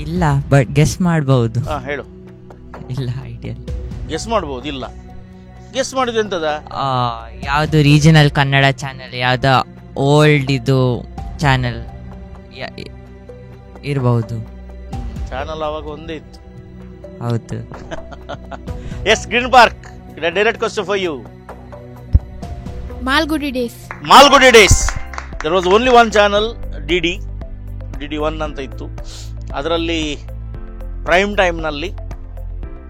ಇಲ್ಲ, ಬಟ್ ಗೆಸ್ ಮಾಡಬಹುದು. ಹೇಳು. ಇಲ್ಲ, ಐಡಿಯಾ. ಗೆಸ್ ಮಾಡಬಹುದು? ಇಲ್ಲ, ಗೆಸ್ ಮಾಡಿದ ಎಂತದ? ಯಾವುದು ರೀಜನಲ್ ಕನ್ನಡ ಚಾನೆಲ್, ಯಾವ್ದ ಓಲ್ಡ್ ಇದು ಚಾನೆಲ್ ಇರಬಹುದು. ಚಾನಲ್ ಅವಾಗ ಒಂದೇ ಇತ್ತು. ಹೌದು. Yes, green Park. Direct question for you. Malgudi Days. Malgudi Days. There was only one channel, DD1 ಅಂತ ಇತ್ತು. ಅದರಲ್ಲಿ ಪ್ರೈಮ್ ಟೈಮ್ನಲ್ಲಿ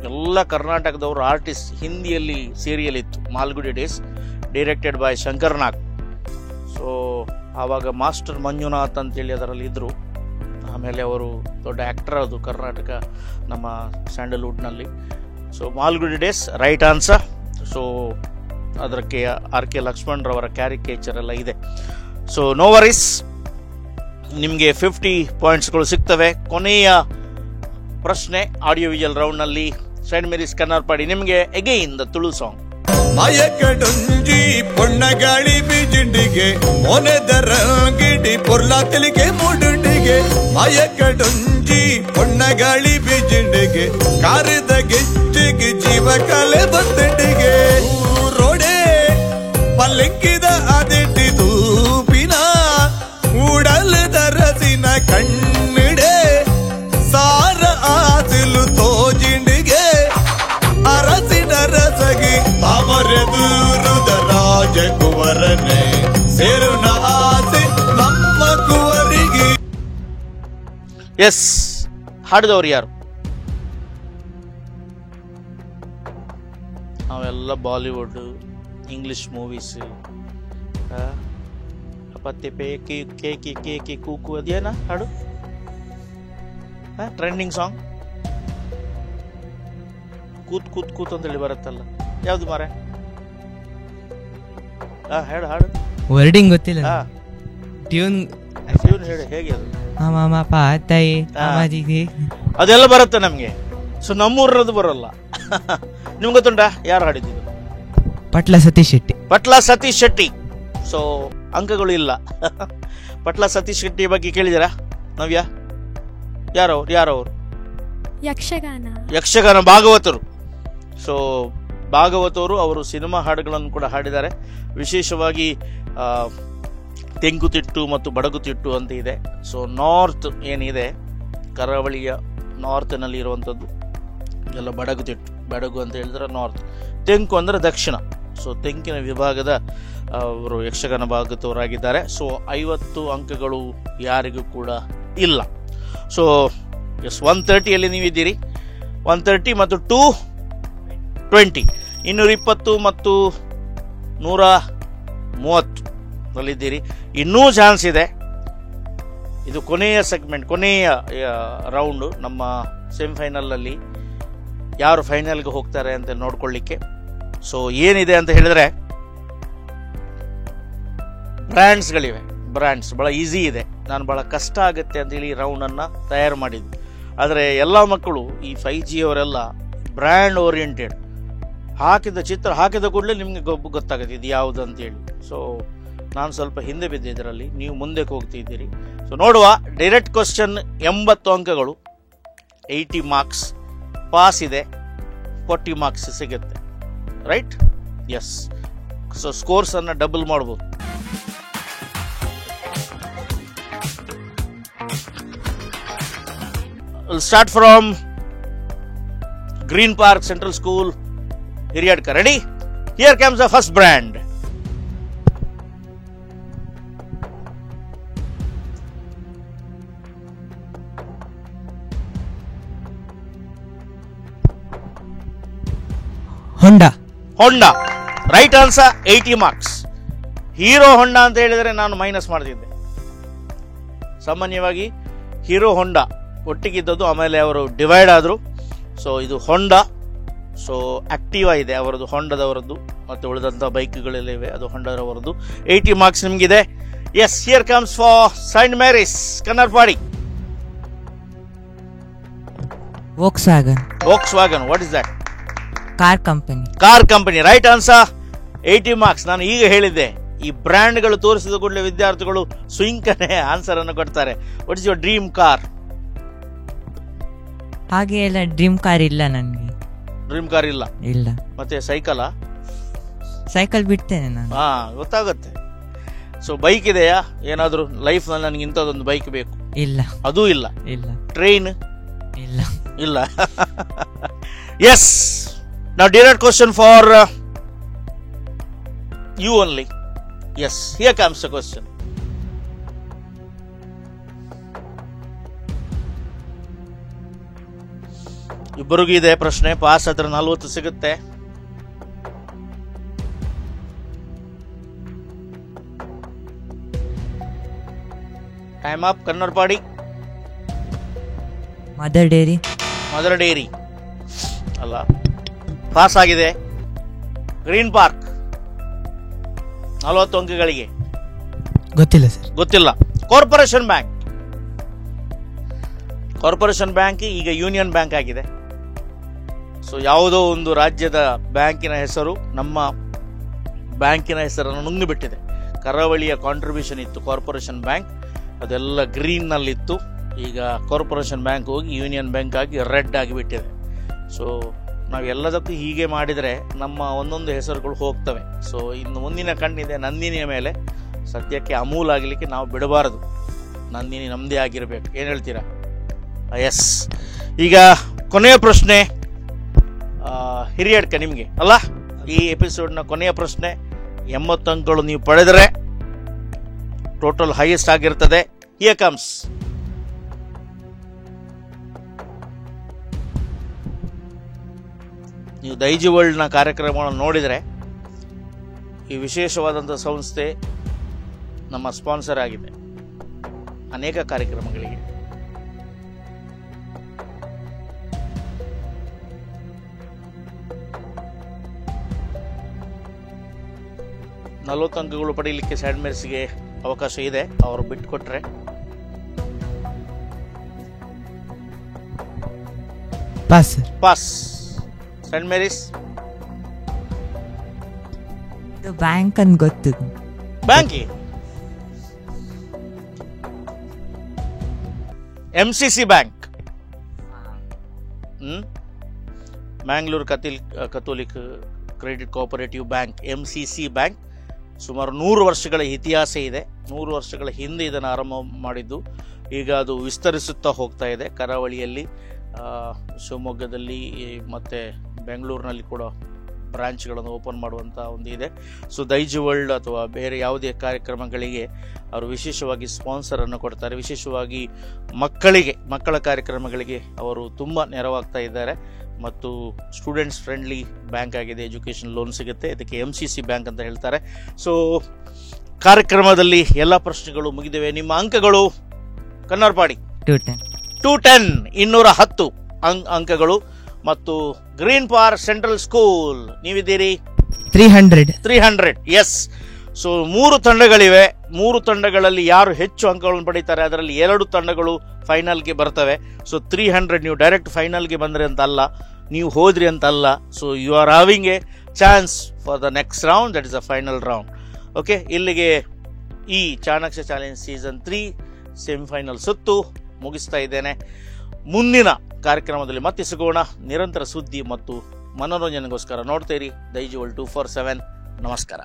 ಎಲ್ಲ ಕರ್ನಾಟಕದವರು ಆರ್ಟಿಸ್ಟ್ ಹಿಂದಿಯಲ್ಲಿ ಸೀರಿಯಲ್ ಇತ್ತು, Malgudi days, directed by Shankar Nag. So ಆವಾಗ ಮಾಸ್ಟರ್ ಮಂಜುನಾಥ್ ಅಂತೇಳಿ ಅದರಲ್ಲಿ ಇದ್ದರು. ಆಮೇಲೆ ಅವರು ದೊಡ್ಡ ಆ್ಯಕ್ಟರ್, ಅದು ಕರ್ನಾಟಕ ನಮ್ಮ ಸ್ಯಾಂಡಲ್ವುಡ್ನಲ್ಲಿ. So Malgudi days right answer. So ಅದಕ್ಕೆ RK ಲಕ್ಷ್ಮಣರವರ ಕ್ಯಾರಿಕೇಚರ್ ಎಲ್ಲ ಇದೆ. ಸೊ ನೋ ವರೀಸ್, ನಿಮಗೆ 50 ಪಾಯಿಂಟ್ಸ್ಗಳು ಸಿಗ್ತವೆ. ಕೊನೆಯ ಪ್ರಶ್ನೆ ಆಡಿಯೋ ವಿಜುವಲ್ ರೌಂಡ್ನಲ್ಲಿ ಸೈಂಟ್ ಮೇರಿಸ್ ಕನ್ನರ್ಪಾಡಿ ನಿಮಗೆ ಎಗೈನ್ ದ ತುಳು ಸಾಂಗ್. ಮಯಕಡುಂಜಿ ಪೊಣ್ಣಗಾಳಿ ಬೀಜಿಂಡಿಗೆ ಮೊನೆದರಂಗಿಡಿ ಪೊರ್ಲಾತಲಿಗೆ ಮೂಡುಂಡಿಗೆ ಮಯಕಡುಂಜಿ ಪೊಣ್ಣಗಾಳಿ ಬೀಜಿಂಡಿಗೆ ಕಾರಿದ ಗೆಜ್ಜಿಗೆ ಜೀವ ಕಲೆ ಬಂದಂಡಿಗೆ ರೋಡೆ ಪಲ್ಲಿಕ್ಕಿದ ಅದಿಟ್ಟಿ ತೂಪಿನ ಉಡಲದ ರಸಿನ ಕಣ್ಣಿಡೆ ಸಾರ ಆಸಿಲು ತೋಜಿಂಡಿಗೆ ಅರಸಿನ ರಸಗಿ ಅವರೆದುರುದ ರಾಜಕುವರನೆ ಸೇರುನ ಆಸೆ ನಮ್ಮ ಕುವರಿಗೆ. ಎಸ್, ಹಾಡಿದವರು ಯಾರು? ಅವೆಲ್ಲ ಬಾಲಿವುಡ್, ಇಂಗ್ಲಿಷ್ ಮೂವೀಸ್. ಪತ್ತೆ ಪೇ ಕೇಕಿ ಕೂಕು ಅದೇನಾ ಹಾಡು? ಟ್ರೆಂಡಿಂಗ್ ಸಾಂಗ್ ಕೂತ್ ಕೂತ್ ಕೂತ್ ಅಂತೇಳಿ ಬರುತ್ತಲ್ಲ, ಯಾವ್ದು ಮಾರೆ? ಹೇಳು ಹಾಡು. ವರ್ಡಿಂಗ್ ಗೊತ್ತಿಲ್ಲ, ಟ್ಯೂನ್ ಹೇಳಿ, ಹೇಗೆ ಅದು? ಅದೆಲ್ಲ ಬರುತ್ತೆ ನಮ್ಗೆ. ಸೊ ನಮ್ಮೂರದ್ದು ಬರೋಲ್ಲ. ನಿಮ್ಗೆ ಗೊತ್ತುಂಟಾ ಯಾರು ಹಾಡಿದ್ದು? ಪಟ್ಲ ಸತೀಶ್ ಶೆಟ್ಟಿ. ಪಟ್ಲ ಸತೀಶ್ ಶೆಟ್ಟಿ. ಸೊ ಅಂಕಗಳು ಇಲ್ಲ. ಪಟ್ಲ ಸತೀಶ್ ಶೆಟ್ಟಿ ಬಗ್ಗೆ ಕೇಳಿದಿರಾ ನವ್ಯ? ಯಾರವರು? ಯಕ್ಷಗಾನ ಭಾಗವತರು. ಸೊ ಭಾಗವತರು ಅವರು ಸಿನಿಮಾ ಹಾಡುಗಳನ್ನು ಕೂಡ ಹಾಡಿದ್ದಾರೆ. ವಿಶೇಷವಾಗಿ ತೆಂಕುತಿಟ್ಟು ಮತ್ತು ಬಡಗುತಿಟ್ಟು ಅಂತ ಇದೆ. ಸೊ ನಾರ್ತ್ ಏನಿದೆ, ಕರಾವಳಿಯ ನಾರ್ತ್ನಲ್ಲಿ ಇರುವಂಥದ್ದು ಎಲ್ಲ ಬಡಗುತಿಟ್ಟು. ಬಡಗು ಅಂತ ಹೇಳಿದ್ರೆ ನಾರ್ತ್, ತೆಂಕು ಅಂದರೆ ದಕ್ಷಿಣ. ಸೊ ತೆಂಕಿನ ವಿಭಾಗದ ಅವರು ಯಕ್ಷಗಾನ ಭಾಗವತರಾಗಿದ್ದಾರೆ. ಸೊ 50 ಅಂಕಗಳು ಯಾರಿಗೂ ಕೂಡ ಇಲ್ಲ. So S, 130 ನೀವಿದ್ದೀರಿ. 130 ಮತ್ತು 220, 220 ಮತ್ತು 130 ಅಲ್ಲಿದ್ದೀರಿ. ಇನ್ನೂ ಚಾನ್ಸ್ ಇದೆ. ಇದು ಕೊನೆಯ ಸೆಗ್ಮೆಂಟ್, ಕೊನೆಯ ರೌಂಡು. ನಮ್ಮ ಸೆಮಿಫೈನಲಲ್ಲಿ ಯಾರು ಫೈನಲ್ಗೆ ಹೋಗ್ತಾರೆ ಅಂತ ನೋಡ್ಕೊಳ್ಳಿಕ್ಕೆ. ಸೊ ಏನಿದೆ ಅಂತ ಹೇಳಿದ್ರೆ, ಬ್ರ್ಯಾಂಡ್ಸ್ಗಳಿವೆ. ಬ್ರ್ಯಾಂಡ್ಸ್ ಭಾಳ ಈಸಿ ಇದೆ. ನಾನು ಭಾಳ ಕಷ್ಟ ಆಗುತ್ತೆ ಅಂತೇಳಿ ಈ ರೌಂಡನ್ನು ತಯಾರು ಮಾಡಿದ್ದೆ. ಆದರೆ ಎಲ್ಲ ಮಕ್ಕಳು ಈ 5G ಅವರೆಲ್ಲ ಬ್ರ್ಯಾಂಡ್ ಓರಿಯೆಂಟೆಡ್. ಚಿತ್ರ ಹಾಕಿದ ಕೂಡಲೇ ನಿಮಗೆ ಗೊತ್ತಾಗುತ್ತೆ ಇದು ಯಾವುದು ಅಂತೇಳಿ. ಸೊ ನಾನು ಸ್ವಲ್ಪ ಹಿಂದೆ ಬಿದ್ದೆ ಇದರಲ್ಲಿ, ನೀವು ಮುಂದಕ್ಕೆ ಹೋಗ್ತಿದ್ದೀರಿ. ಸೊ ನೋಡುವ. ಡೈರೆಕ್ಟ್ ಕ್ವಶನ್ 80 ಅಂಕಗಳು, 80 ಮಾರ್ಕ್ಸ್. ಪಾಸ್ ಇದೆ, 40 ಮಾರ್ಕ್ಸ್ ಸಿಗುತ್ತೆ. ರೈಟ್? ಎಸ್. ಸೊ ಸ್ಕೋರ್ಸನ್ನು ಡಬಲ್ ಮಾಡ್ಬೋದು. Start from green park central school Hiriyadka. Ready? Here comes the first brand. Honda. Honda right answer, 80 marks. Hero Honda ಅಂತ ಹೇಳಿದರೆ ನಾನು ಮೈನಸ್ ಮಾಡ್ತಿದ್ದೆ. ಸಾಮಾನ್ಯವಾಗಿ ಹೀರೋ ಹೊಂಡಾ ಒಟ್ಟಿಗಿದ್ದದ್ದು, ಆಮೇಲೆ ಅವರು ಡಿವೈಡ್ ಆದರು. ಸೊ ಇದು ಹೊಂಡಾ. ಸೊ ಆಕ್ಟಿವಾ ಇದೆ ಅವರದ್ದು, ಹೊಂಡದವರದ್ದು, ಮತ್ತು ಉಳಿದಂಥ ಬೈಕ್ಗಳೆಲ್ಲ ಇವೆ, ಅದು ಹೊಂಡದವರದ್ದು. 80 ಮಾರ್ಕ್ಸ್ ನಿಮಗಿದೆ. Yes, here comes for saint Mary's Kannarpadi. Volkswagen, what is that? Car company right answer, 80 marks. ನಾನು ಈಗ ಹೇಳಿದ್ದೆ, ಈ ಬ್ರ್ಯಾಂಡ್ಗಳು ತೋರಿಸಿದ ಕೂಡಲೇ ವಿದ್ಯಾರ್ಥಿಗಳು ಸ್ವಿಂಕನೆ ಆನ್ಸರ್ ಅನ್ನು ಕೊಡ್ತಾರೆ. What is your dream car? ಹಾಗೆ ಎಲ್ಲ ಡ್ರೀಮ್ ಕಾರ್ ಇಲ್ಲ ನನಗೆ. ಡ್ರೀಮ್ ಕಾರ್ ಇಲ್ಲ? ಇಲ್ಲ. ಮತ್ತೆ ಸೈಕಲಾ? ಸೈಕಲ್ ಬಿಡ್ತೇನೆ ನಾನು. ಗೊತ್ತಾಗುತ್ತೆ. ಸೊ ಬೈಕ್ ಇದೆಯಾ ಏನಾದರೂ ಲೈಫ್ ನಲ್ಲಿ? ನನಗೆ ಇಂಥದ್ದೊಂದು ಬೈಕ್ ಬೇಕು. ಇಲ್ಲ. ಅದೂ ಇಲ್ಲ. ಇಲ್ಲ. ಟ್ರೈನ್? ಇಲ್ಲ. ಇಲ್ಲ. Yes, now direct question for you only. Yes, here comes the question. ಇಬ್ಬರಿಗೂ ಇದೆ ಪ್ರಶ್ನೆ. ಪಾಸ್ ಆದ್ರೆ 40 ಸಿಗುತ್ತೆ. Time up. Kannarpady. Mother dairy ಅಲ್ಲ, ಪಾಸ್ ಆಗಿದೆ. Green park 40 ಅಂಕಗಳಿಗೆ. ಗೊತ್ತಿಲ್ಲ ಸರ್. ಗೊತ್ತಿಲ್ಲ. ಕಾರ್ಪೊರೇಷನ್ ಬ್ಯಾಂಕ್ ಈಗ ಯೂನಿಯನ್ ಬ್ಯಾಂಕ್ ಆಗಿದೆ. ಸೊ ಯಾವುದೋ ಒಂದು ರಾಜ್ಯದ ಬ್ಯಾಂಕಿನ ಹೆಸರು ನಮ್ಮ ಬ್ಯಾಂಕಿನ ಹೆಸರನ್ನು ನುಂಗಿಬಿಟ್ಟಿದೆ. ಕರಾವಳಿಯ ಕಾಂಟ್ರಿಬ್ಯೂಷನ್ ಇತ್ತು ಕಾರ್ಪೊರೇಷನ್ ಬ್ಯಾಂಕ್, ಅದೆಲ್ಲ ಗ್ರೀನ್ ನಲ್ಲಿತ್ತು. ಈಗ ಕಾರ್ಪೊರೇಷನ್ ಬ್ಯಾಂಕ್ ಹೋಗಿ ಯೂನಿಯನ್ ಬ್ಯಾಂಕ್ ಆಗಿ ರೆಡ್ ಆಗಿಬಿಟ್ಟಿದೆ. ಸೊ ನಾವು ಎಲ್ಲದಕ್ಕೂ ಹೀಗೆ ಮಾಡಿದರೆ ನಮ್ಮ ಒಂದೊಂದು ಹೆಸರುಗಳು ಹೋಗ್ತವೆ. ಸೊ ಇನ್ನು ಮುಂದಿನ ಕಣ್ಣಿದೆ ನಂದಿನಿಯ ಮೇಲೆ. ಸದ್ಯಕ್ಕೆ ಅಮೂಲ್ ಆಗಲಿಕ್ಕೆ ನಾವು ಬಿಡಬಾರದು. ನಂದಿನಿ ನಮ್ಮದೇ ಆಗಿರಬೇಕು. ಏನು ಹೇಳ್ತೀರಾ? ಎಸ್. ಈಗ ಕೊನೆಯ ಪ್ರಶ್ನೆ ಹಿರಿಯಡ್ಕ ನಿಮಗೆ ಅಲ್ಲ, ಈ ಎಪಿಸೋಡ್ನ ಕೊನೆಯ ಪ್ರಶ್ನೆ. 80 ಅಂಕಗಳು ನೀವು ಪಡೆದರೆ ಟೋಟಲ್ ಹೈಯೆಸ್ಟ್ ಆಗಿರ್ತದೆ. Here comes. ನೀವು ದೈಜಿ ವರ್ಲ್ಡ್ನ ಕಾರ್ಯಕ್ರಮಗಳನ್ನು ನೋಡಿದರೆ, ಈ ವಿಶೇಷವಾದಂಥ ಸಂಸ್ಥೆ ನಮ್ಮ ಸ್ಪಾನ್ಸರ್ ಆಗಿದೆ ಅನೇಕ ಕಾರ್ಯಕ್ರಮಗಳಿಗೆ. ನಲವತ್ತು ಅಂಕಗಳು ಪಡೆಯಲಿಕ್ಕೆ ಸೈಂಟ್ ಮೇರಿಸ್ಗೆ ಅವಕಾಶ ಇದೆ. ಅವರು ಬಿಟ್ಟುಕೊಟ್ರೆ ಪಾಸ್. ಸೈಂಟ್ ಮೇರಿಸ್ ಬ್ಯಾಂಕ್ ಅಂತ ಗೊತ್ತು. ಬ್ಯಾಂಕಿ MCC bank, Mangalore Catholic credit cooperative bank, MCC bank. ಸುಮಾರು 100 ವರ್ಷಗಳ ಇತಿಹಾಸ ಇದೆ. 100 ವರ್ಷಗಳ ಹಿಂದೆ ಇದನ್ನು ಆರಂಭ ಮಾಡಿದ್ದು. ಈಗ ಅದು ವಿಸ್ತರಿಸುತ್ತಾ ಹೋಗ್ತಾ ಇದೆ. ಕರಾವಳಿಯಲ್ಲಿ, ಶಿವಮೊಗ್ಗದಲ್ಲಿ ಮತ್ತು ಬೆಂಗಳೂರಿನಲ್ಲಿ ಕೂಡ ಬ್ರಾಂಚ್ಗಳನ್ನು ಓಪನ್ ಮಾಡುವಂಥ ಒಂದು ಇದೆ. ಸೊ ದೈಜಿ ವರ್ಲ್ಡ್ ಅಥವಾ ಬೇರೆ ಯಾವುದೇ ಕಾರ್ಯಕ್ರಮಗಳಿಗೆ ಅವರು ವಿಶೇಷವಾಗಿ ಸ್ಪಾನ್ಸರನ್ನು ಕೊಡ್ತಾರೆ. ವಿಶೇಷವಾಗಿ ಮಕ್ಕಳ ಕಾರ್ಯಕ್ರಮಗಳಿಗೆ ಅವರು ತುಂಬ ನೆರವಾಗ್ತಾ ಇದ್ದಾರೆ. ಮತ್ತು ಸ್ಟೂಡೆಂಟ್ಸ್ ಫ್ರೆಂಡ್ಲಿ ಬ್ಯಾಂಕ್ ಆಗಿದೆ. ಎಜುಕೇಷನ್ ಲೋನ್ ಸಿಗುತ್ತೆ. ಇದಕ್ಕೆ MCC ಬ್ಯಾಂಕ್ ಅಂತ ಹೇಳ್ತಾರೆ. ಸೊ ಕಾರ್ಯಕ್ರಮದಲ್ಲಿ ಎಲ್ಲ ಪ್ರಶ್ನೆಗಳು ಮುಗಿದಿವೆ. ನಿಮ್ಮ ಅಂಕಗಳು ಕನ್ನರ್ಪಾಡಿ 210 210 ಅಂಕಗಳು. ಮತ್ತು ಗ್ರೀನ್ ಪಾರ್ಕ್ ಸೆಂಟ್ರಲ್ ಸ್ಕೂಲ್ ನೀವಿದ್ದೀರಿ 300. ಎಸ್. ಸೊ 3 ತಂಡಗಳಿವೆ. 3 ತಂಡಗಳಲ್ಲಿ ಯಾರು ಹೆಚ್ಚು ಅಂಕಗಳನ್ನು ಪಡೀತಾರೆ ಅದರಲ್ಲಿ 2 ತಂಡಗಳು ಫೈನಲ್ಗೆ ಬರ್ತವೆ. ಸೊ 300 ನೀವು ಡೈರೆಕ್ಟ್ ಫೈನಲ್ಗೆ ಬಂದ್ರಿ ಅಂತ ಅಲ್ಲ, ನೀವು ಹೋದ್ರಿ ಅಂತ ಅಲ್ಲ. So you are having a chance for the next round, that is a final round. Okay, ಇಲ್ಲಿಗೆ ಈ ಚಾಣಕ್ಯ ಚಾಲೆಂಜ್ ಸೀಸನ್ 3 ಸೆಮಿಫೈನಲ್ ಸುತ್ತು ಮುಗಿಸ್ತಾ ಇದ್ದೇನೆ. ಮುಂದಿನ ಕಾರ್ಯಕ್ರಮದಲ್ಲಿ ಮತ್ತೆ ಸಿಗೋಣ. ನಿರಂತರ ಸುದ್ದಿ ಮತ್ತು ಮನೋರಂಜನೆಗೋಸ್ಕರ ನೋಡ್ತೀರಿ ದೈಜಿ ವರ್ಲ್ಡ್ 247. ನಮಸ್ಕಾರ.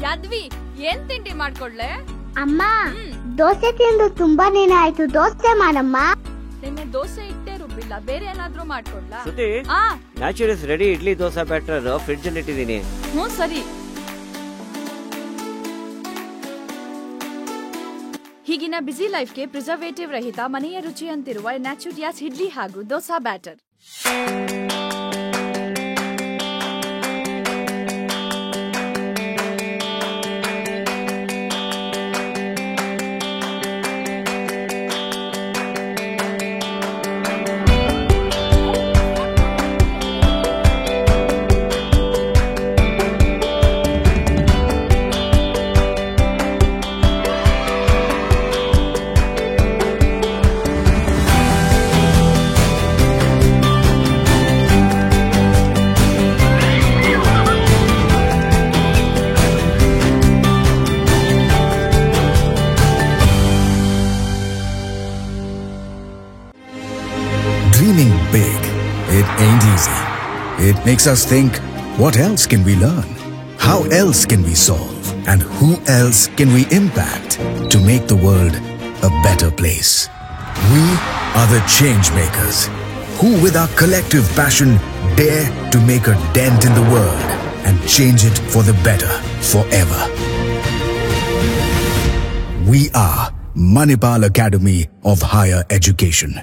ಯಾದ್ವಿ ಏನ್ ತಿಂಡಿ ಮಾಡ್ಕೊಡ್ಲೆ? ಅಮ್ಮ ದೋಸೆ ತಿಂದು ತುಂಬಾ ದಿನ ಆಯ್ತು, ದೋಸೆ ಮಾಡಮ್ಮ. ನಿನ್ನೆ ದೋಸೆ ಇಟ್ಟೇ ರುಬ್ಬಿಲ್ಲ, ಬೇರೆ ಏನಾದ್ರೂ ಮಾಡ್ಕೊಡ್ಲಾ? Shruti, Naturals ready idli dosa batter fridge ಅಲ್ಲಿ ಇಟ್ಟಿದ್ದೀನಿ. ಸರಿ. ಹೀಗಿನ ಬಿಸಿ ಲೈಫ್ಗೆ ಪ್ರಿಸರ್ವೇಟಿವ್ ರಹಿತ ಮನೆಯ ರುಚಿ ಅಂತಿರುವ ನ್ಯಾಚುರಿಯಾಸ್ ಇಡ್ಲಿ ಹಾಗೂ dosa batter. Dreaming big, it ain't easy. It makes us think, what else can we learn? How else can we solve? And who else can we impact to make the world a better place? We are the change makers, who with our collective passion dare to make a dent in the world and change it for the better forever. We are Manipal Academy of Higher Education.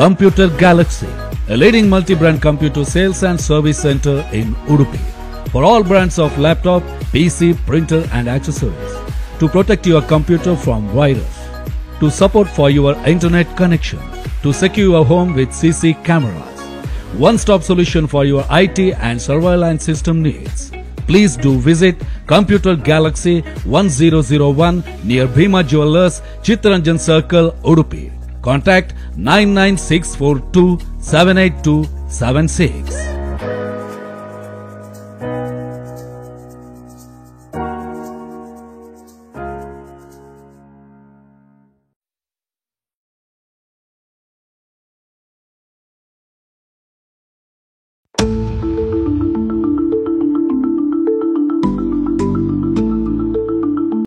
Computer Galaxy, a leading multi-brand computer sales and service center in Udupi. For all brands of laptop, PC, printer and accessories. To protect your computer from virus. To support for your internet connection. To secure your home with CC cameras. One-stop solution for your IT and surveillance system needs. Please do visit Computer Galaxy 1001 near Bhima Jewellers, Chittaranjan Circle, Udupi. Contact 99642 78276.